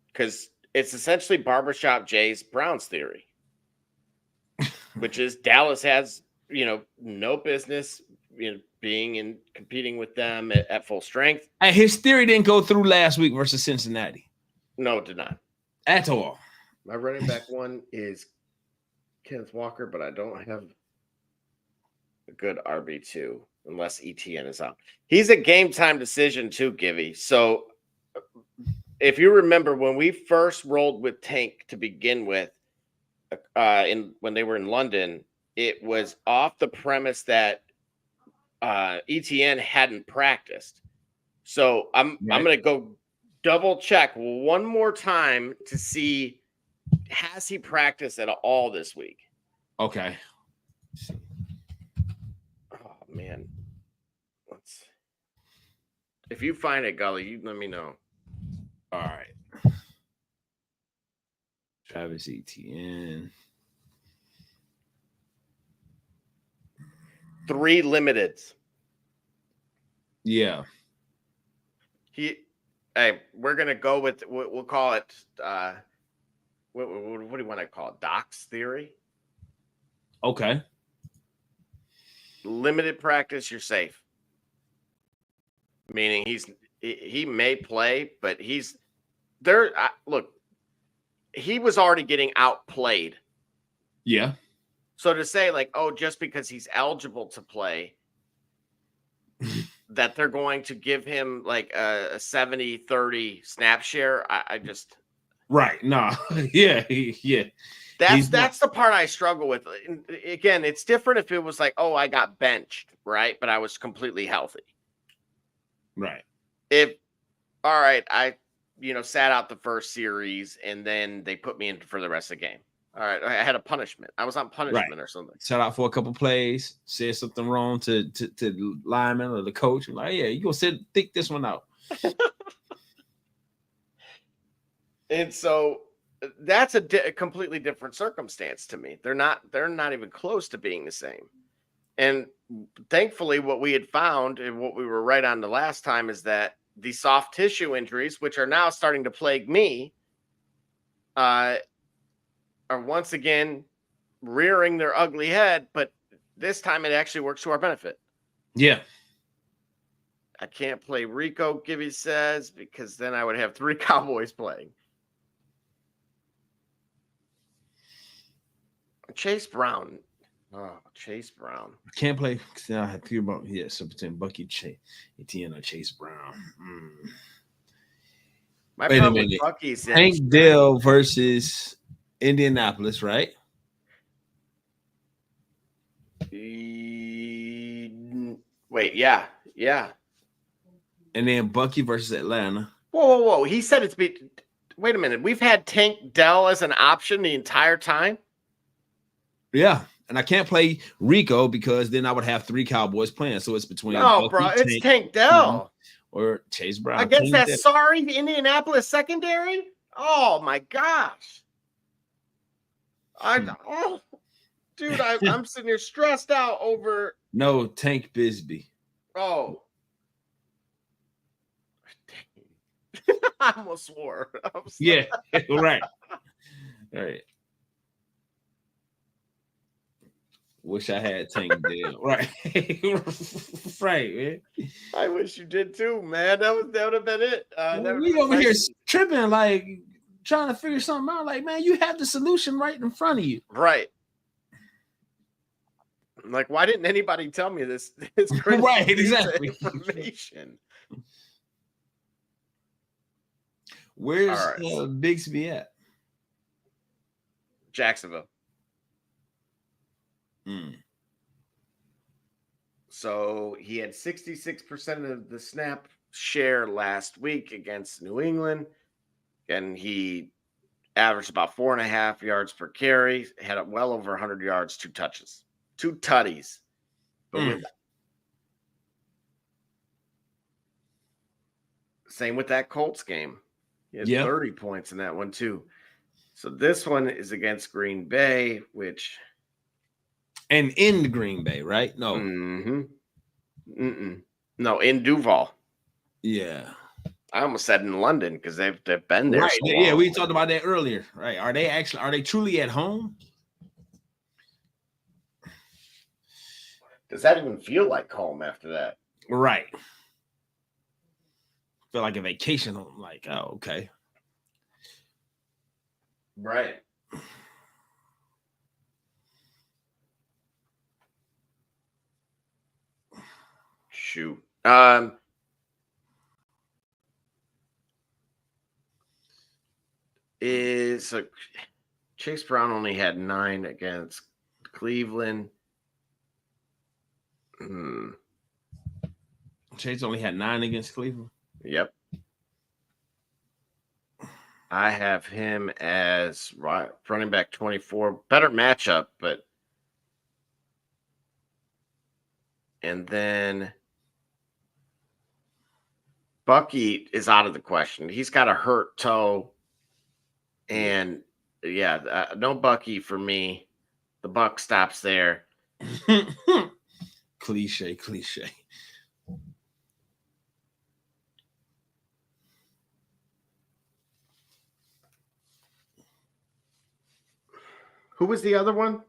Because it's essentially Barbershop Jay's Browns theory, which is Dallas has, no business, being in competing with them at full strength. And his theory didn't go through last week versus Cincinnati. No, it did not. At all. My running back one is Kenneth Walker, but I don't have a good RB2 unless ETN is out. He's a game time decision too, Givy. So if you remember when we first rolled with Tank to begin with, when they were in London, it was off the premise that ETN hadn't practiced. So I'm going to go double check one more time to see, has he practiced at all this week? Okay. Oh man, if you find it, Gully, you let me know. All right. Travis Etienne. 3 limiteds. Yeah. We're gonna go with, we'll call it what do you want to call it? Doc's theory. Okay. Limited practice, you're safe. Meaning he may play, but he's there. Look, he was already getting outplayed. Yeah. So to say, like, oh, just because he's eligible to play, that they're going to give him like a 70-30 snap share, I just... Right. No. Yeah. Yeah. That's the part I struggle with. And again, it's different if it was like, oh, I got benched, right? But I was completely healthy. Right. All right, I sat out the first series and then they put me in for the rest of the game. All right, I had a punishment. I was on punishment or something. Sat out for a couple plays, said something wrong to the lineman or the coach. I'm like, yeah, you go think this one out. And so that's a completely different circumstance to me. They're not even close to being the same. And thankfully, what we had found and what we were right on the last time is that the soft tissue injuries, which are now starting to plague me, are once again rearing their ugly head. But this time it actually works to our benefit. Yeah. I can't play Rico, Gibby says, because then I would have 3 Cowboys playing. Chase Brown. Oh, Chase Brown. I can't play. I had to about so between Bucky, Etienne, or Chase Brown. My problem with Bucky's Hank Dell versus Indianapolis, right? Wait, yeah. And then Bucky versus Atlanta. Whoa. He said it's Wait a minute. We've had Tank Dell as an option the entire time. Yeah, and I can't play Rico because then I would have 3 Cowboys playing. So it's between No, Bucky, bro. It's Tank Tank, Dell or Chase Brown against Tank that Dell. sorry Indianapolis secondary. Oh my gosh. Dude, I'm sitting here stressed out over. No, Tank Bisbee. Oh. I almost swore. Yeah, right. Right. Wish I had Tank Dell. Right. Right, man. I wish you did too, man. That would have been it. We over here tripping, like trying to figure something out. Like, man, you have the solution right in front of you. Right. Like, why didn't anybody tell me this? It's crazy. Right, exactly. Information. Where's Bigsby at? Jacksonville. So he had 66% of the snap share last week against New England, and he averaged about 4.5 yards per carry, had well over 100 yards, 2 touches, 2 tutties. But same with that Colts game. He had 30 points in that one too. So this one is against Green Bay, which... And in Green Bay, right? No. No, in Duval. Yeah. I almost said in London because they've been there. Right. So yeah, we talked about that earlier. Right. Are they truly at home? Does that even feel like home after that? Right. Feel like a vacation home. Like, oh, okay. Right. Shoot. Chase Brown only had 9 against Cleveland. Chase only had 9 against Cleveland. Yep. I have him as running back 24. Better matchup, but and then Bucky is out of the question. He's got a hurt toe. And no Bucky for me. The buck stops there. Cliche. Who was the other one?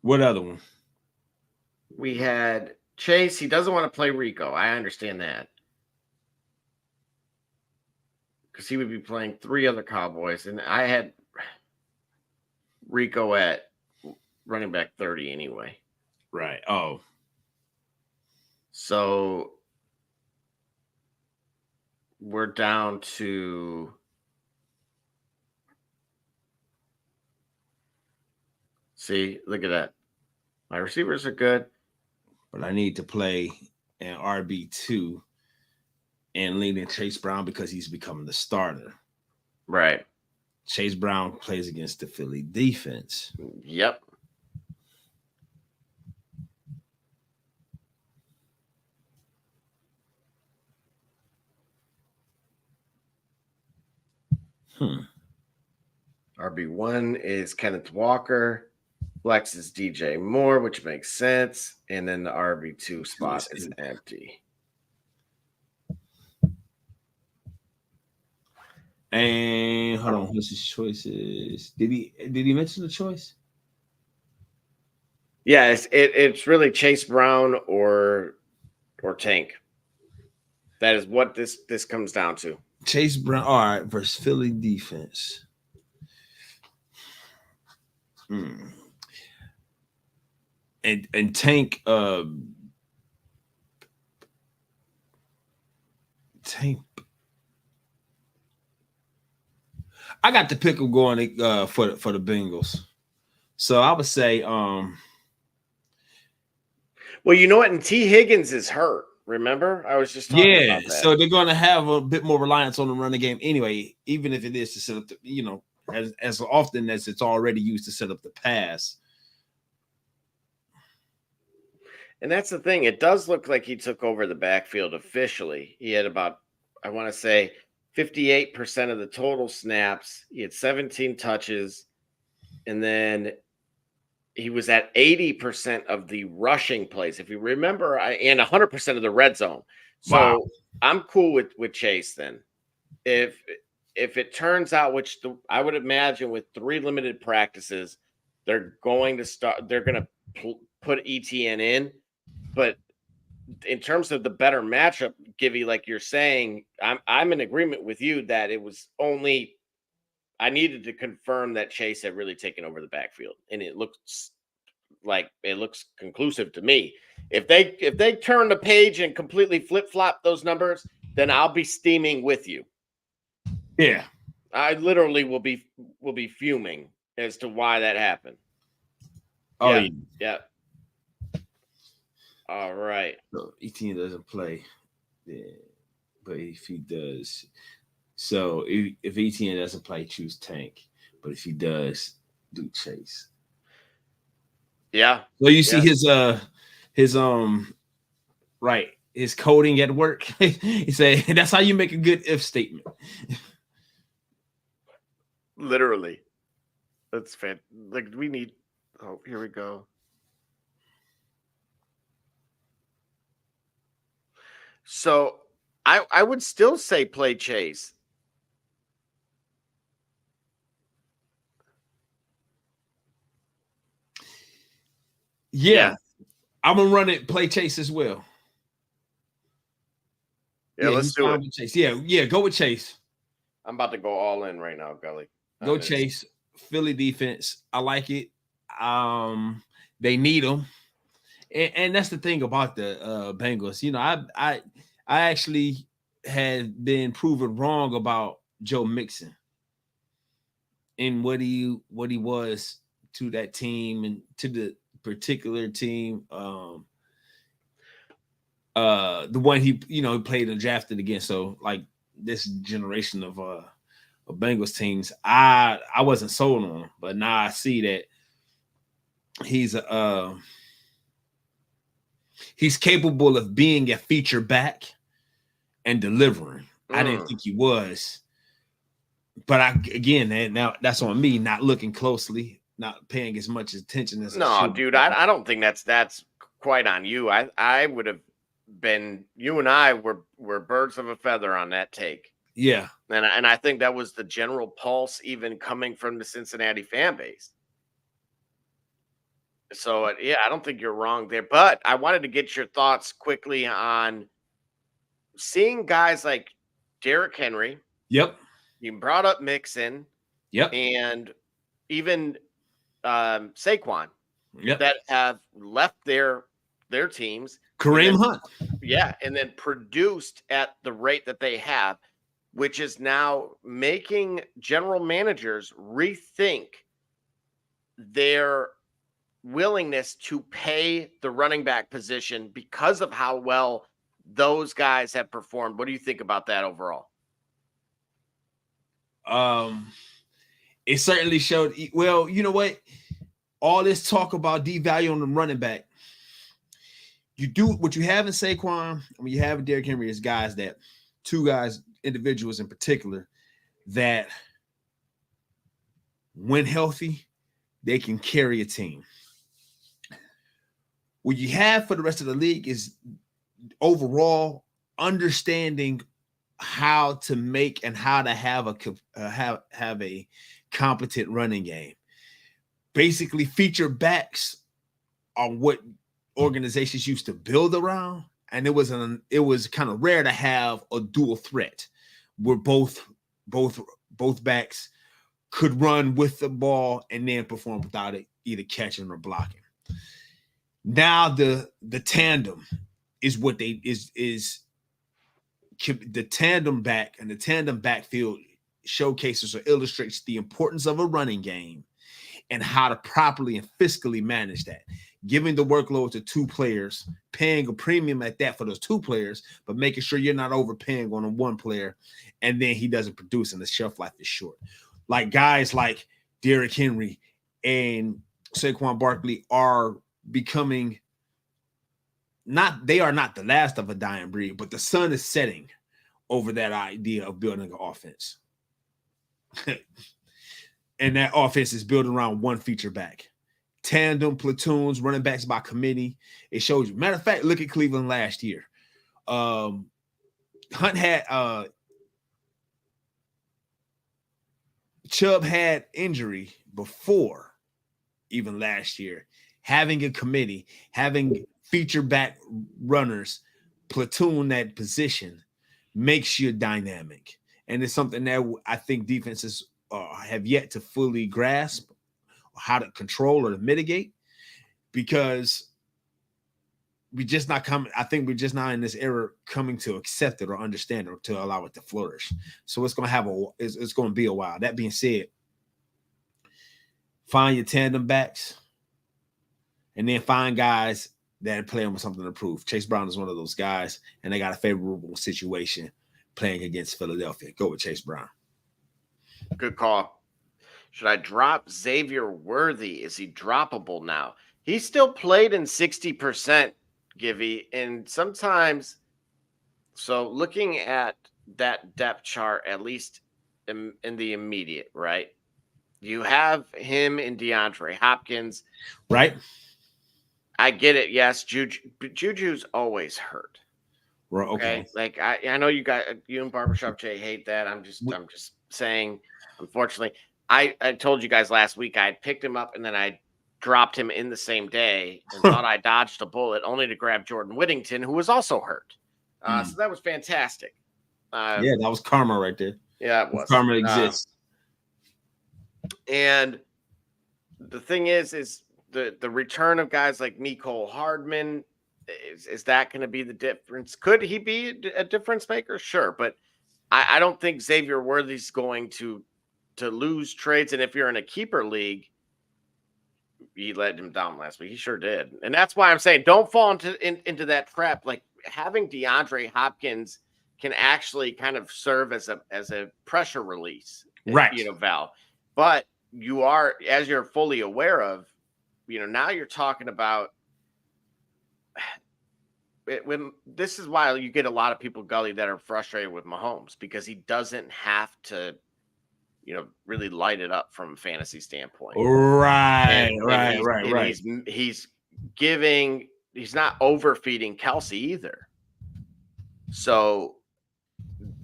What other one? We had Chase. He doesn't want to play Rico. I understand that. Because he would be playing 3 other Cowboys. And I had Rico at running back 30 anyway. Right. Oh. So we're down to... See, look at that. My receivers are good. But I need to play an RB2 and lean in Chase Brown because he's becoming the starter. Right. Chase Brown plays against the Philly defense. Yep. RB1 is Kenneth Walker. Flex is DJ Moore, which makes sense. And then the RB2 spot is empty. And hold on, what's his choices? Did he mention the choice? Yeah, it's really Chase Brown or Tank. That is what this comes down to. Chase Brown, all right, versus Philly defense. And Tank, Tank. I got the pick of going for the Bengals. So I would say well, you know what? And T. Higgins is hurt, Remember, I was just talking about that. So they're going to have a bit more reliance on the running game anyway, even if it is to set up the, as often as it's already used to set up the pass. And that's the thing. It does look like he took over the backfield officially. He had about, I want to say, 58% of the total snaps. He had 17 touches. And then he was at 80% of the rushing plays, if you remember, and 100% of the red zone. So Wow. I'm cool with Chase then. If it turns out, I would imagine with 3 limited practices, they're going to put ETN in. But in terms of the better matchup, Givy, like you're saying, I'm in agreement with you that it was only I needed to confirm that Chase had really taken over the backfield, and it looks conclusive to me. If they turn the page and completely flip flop those numbers, then I'll be steaming with you. Yeah, I literally will be fuming as to why that happened. Oh yeah. All right. So ETN doesn't play, but if he does, so if ETN doesn't play, choose Tank. But if he does, do Chase. Yeah. So you see his right, his coding at work. He said that's how you make a good if statement. Literally. That's fantastic. Like we need. Oh, here we go. So I would still say play Chase. Yeah. I'm gonna run it, play Chase as well. Yeah, let's do it. Chase. Yeah, go with Chase. I'm about to go all in right now, Gully. Go Chase. Philly defense. I like it. They need them. And that's the thing about the Bengals. I actually had been proven wrong about Joe Mixon and what he was to that team and to the particular team. The one he played and drafted against. So like this generation of Bengals teams, I wasn't sold on him, but now I see that he's capable of being a feature back and delivering. I didn't think he was, but now that's on me not looking closely, not paying as much attention as I should. Dude, I don't think that's quite on you. I would have been, you and I were birds of a feather on that take. Yeah. And I think that was the general pulse even coming from the Cincinnati fan base. So yeah, I don't think you're wrong there, but I wanted to get your thoughts quickly on seeing guys like Derrick Henry. Yep. You brought up Mixon. Yep. And even Saquon. Yep. That have left their teams. Kareem Hunt. Yeah, and then produced at the rate that they have, which is now making general managers rethink their willingness to pay the running back position because of how well those guys have performed. What do you think about that overall? It certainly showed. Well, you know what? All this talk about devalue on the running back, you do what you have in Saquon. I mean, you have in Derrick Henry is two guys, individuals in particular, that when healthy, they can carry a team. What you have for the rest of the league is overall understanding how to make and how to have a competent running game. Basically, feature backs are what organizations used to build around, and it was kind of rare to have a dual threat where both backs could run with the ball and then perform without it either catching or blocking. Now the tandem is what they is the tandem back, and the tandem backfield showcases or illustrates the importance of a running game and how to properly and fiscally manage that. giving the workload to 2 players, paying a premium at that for those 2 players, but making sure you're not overpaying on a 1 player, and then he doesn't produce and the shelf life is short. Like guys like Derrick Henry and Saquon Barkley are becoming they are not the last of a dying breed, but the sun is setting over that idea of building an offense. And that offense is built around 1 feature back. Tandem, platoons, running backs by committee. It shows you. Matter of fact, look at Cleveland last year. Hunt had Chubb had injury before even last year. Having a committee, having feature back runners platoon that position makes you dynamic. And it's something that I think defenses have yet to fully grasp how to control or to mitigate, because we just not coming. I think we're just not in this era coming to accept it or understand it or to allow it to flourish. So it's going to it's going to be a while. That being said, find your tandem backs and then find guys that are playing with something to prove. Chase Brown is one of those guys, and they got a favorable situation playing against Philadelphia. Go with Chase Brown. Good call. Should I drop Xavier Worthy? Is he droppable now? He still played in 60%, Givey, and sometimes. So looking at that depth chart, at least in the immediate, right? You have him and DeAndre Hopkins. Right. I get it. Yes, Juju's always hurt. Right. Okay. Like I know you and Barbershop Jay hate that. I'm just saying, unfortunately, I told you guys last week I had picked him up and then I dropped him in the same day and thought I dodged a bullet, only to grab Jordan Whittington, who was also hurt. So that was fantastic. Yeah, that was karma right there. Yeah, it was. Karma exists. And the thing is the return of guys like Mecole Hardman, is that going to be the difference? Could he be a difference maker? Sure, but I don't think Xavier Worthy's going to lose trades. And if you're in a keeper league, he let him down last week. He sure did. And that's why I'm saying don't fall into that trap. Like having DeAndre Hopkins can actually kind of serve as a pressure release, right? Val. But you are, as you're fully aware of, now you're talking about when this is why you get a lot of people, Gully, that are frustrated with Mahomes, because he doesn't have to, really light it up from a fantasy standpoint. Right. He's not overfeeding Kelsey either. So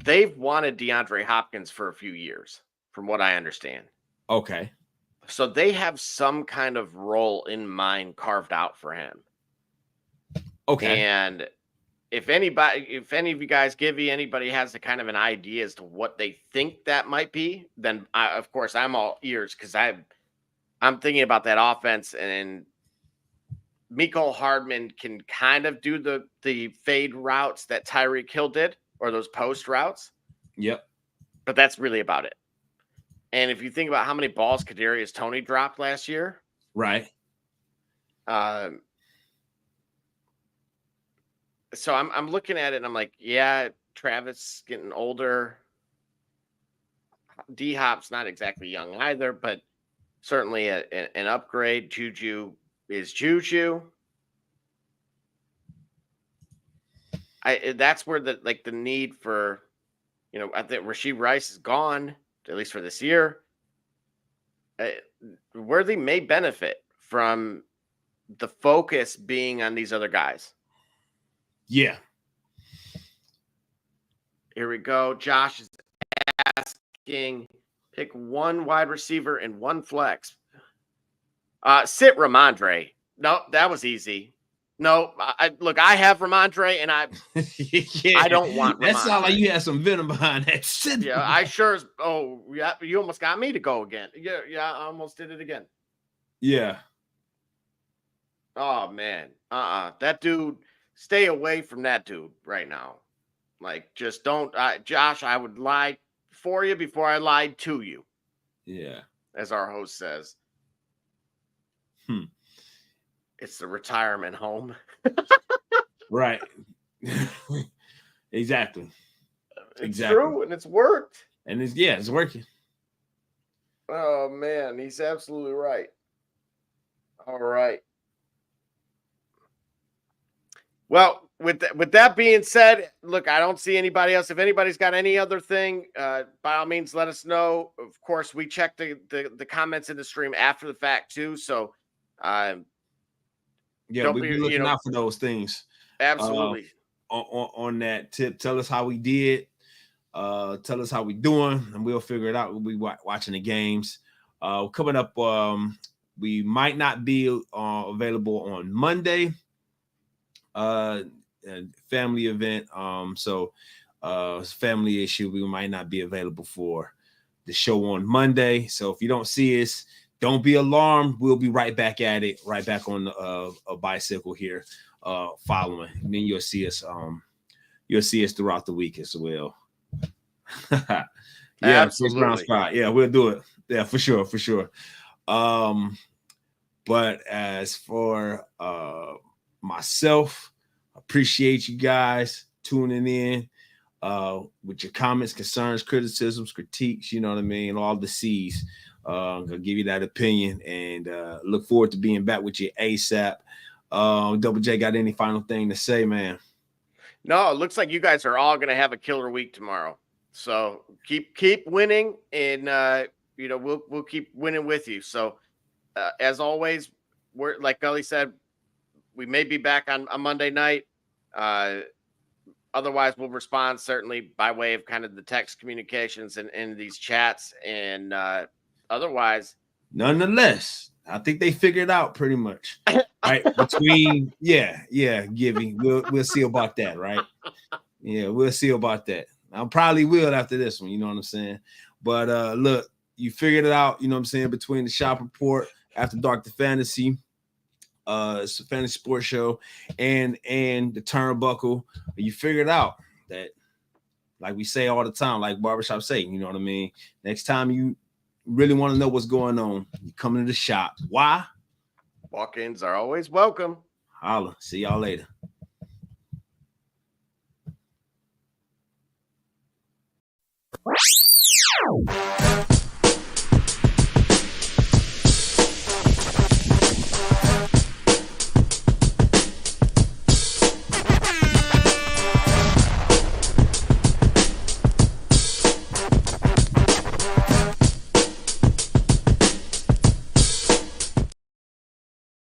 they've wanted DeAndre Hopkins for a few years, from what I understand. Okay. So they have some kind of role in mind carved out for him. Okay. And if any of you guys, anybody has a kind of an idea as to what they think that might be, then of course I'm all ears, because I'm thinking about that offense, and Mecole Hardman can kind of do the fade routes that Tyreek Hill did, or those post routes. Yep. But that's really about it. And if you think about how many balls Kadarius Toney dropped last year, right? So I'm looking at it and I'm like, yeah, Travis getting older. D-Hop's not exactly young either, but certainly an upgrade. Juju is Juju. That's where the need for, I think Rashee Rice is gone, at least for this year. Worthy may benefit from the focus being on these other guys. Yeah. Here we go. Josh is asking, pick one wide receiver and one flex. Sit Ramondre. No, that was easy. No, I have Ramondre, and I don't want Ramondre. That sounds like you had some venom behind that. Yeah, I sure. Oh, yeah, you almost got me to go again. Yeah, I almost did it again. Yeah. Oh man, that dude. Stay away from that dude right now. Like, just don't, Josh. I would lie for you before I lied to you. Yeah, as our host says. It's the retirement home. Right. Exactly. It's true, and it's worked. And it's working. Oh man, he's absolutely right. All right. Well, with that being said, look, I don't see anybody else. If anybody's got any other thing, by all means, let us know. Of course, we check the comments in the stream after the fact too. So, Yeah, don't we'll be, be looking out for those things. absolutely. On that tip, tell us how we did. Tell us how we doing, and we'll figure it out. We'll be watching the games. Coming up, we might not be available on Monday. Family event. So family issue. We might not be available for the show on Monday. So if you don't see us, don't be alarmed. We'll be right back at it, right back on a bicycle here, following. And then you'll see us. You'll see us throughout the week as well. Yeah, Absolutely. round spot. Yeah, we'll do it. Yeah, for sure. But as for myself, appreciate you guys tuning in with your comments, concerns, criticisms, critiques, you know what I mean, all the C's. I'm gonna give you that opinion, and look forward to being back with you ASAP. Double J, got any final thing to say, man? No, it looks like you guys are all gonna have a killer week tomorrow. So keep winning, and we'll keep winning with you. So as always, we're, like Gully said, we may be back on a Monday night. Otherwise, we'll respond certainly by way of kind of the text communications and these chats. And otherwise, nonetheless, I think they figured out pretty much. Right between giving. We'll see about that, right? Yeah, we'll see about that. I probably will after this one, you know what I'm saying? But look, you figured it out, you know what I'm saying, between the shop report, After Dark, the fantasy, it's a fantasy sports show, and the turnbuckle. You figured out that, like we say all the time, like barbershop say, you know what I mean? Next time you really want to know what's going on, you come into the shop. Why? Walk-ins are always welcome. Holla. See y'all later.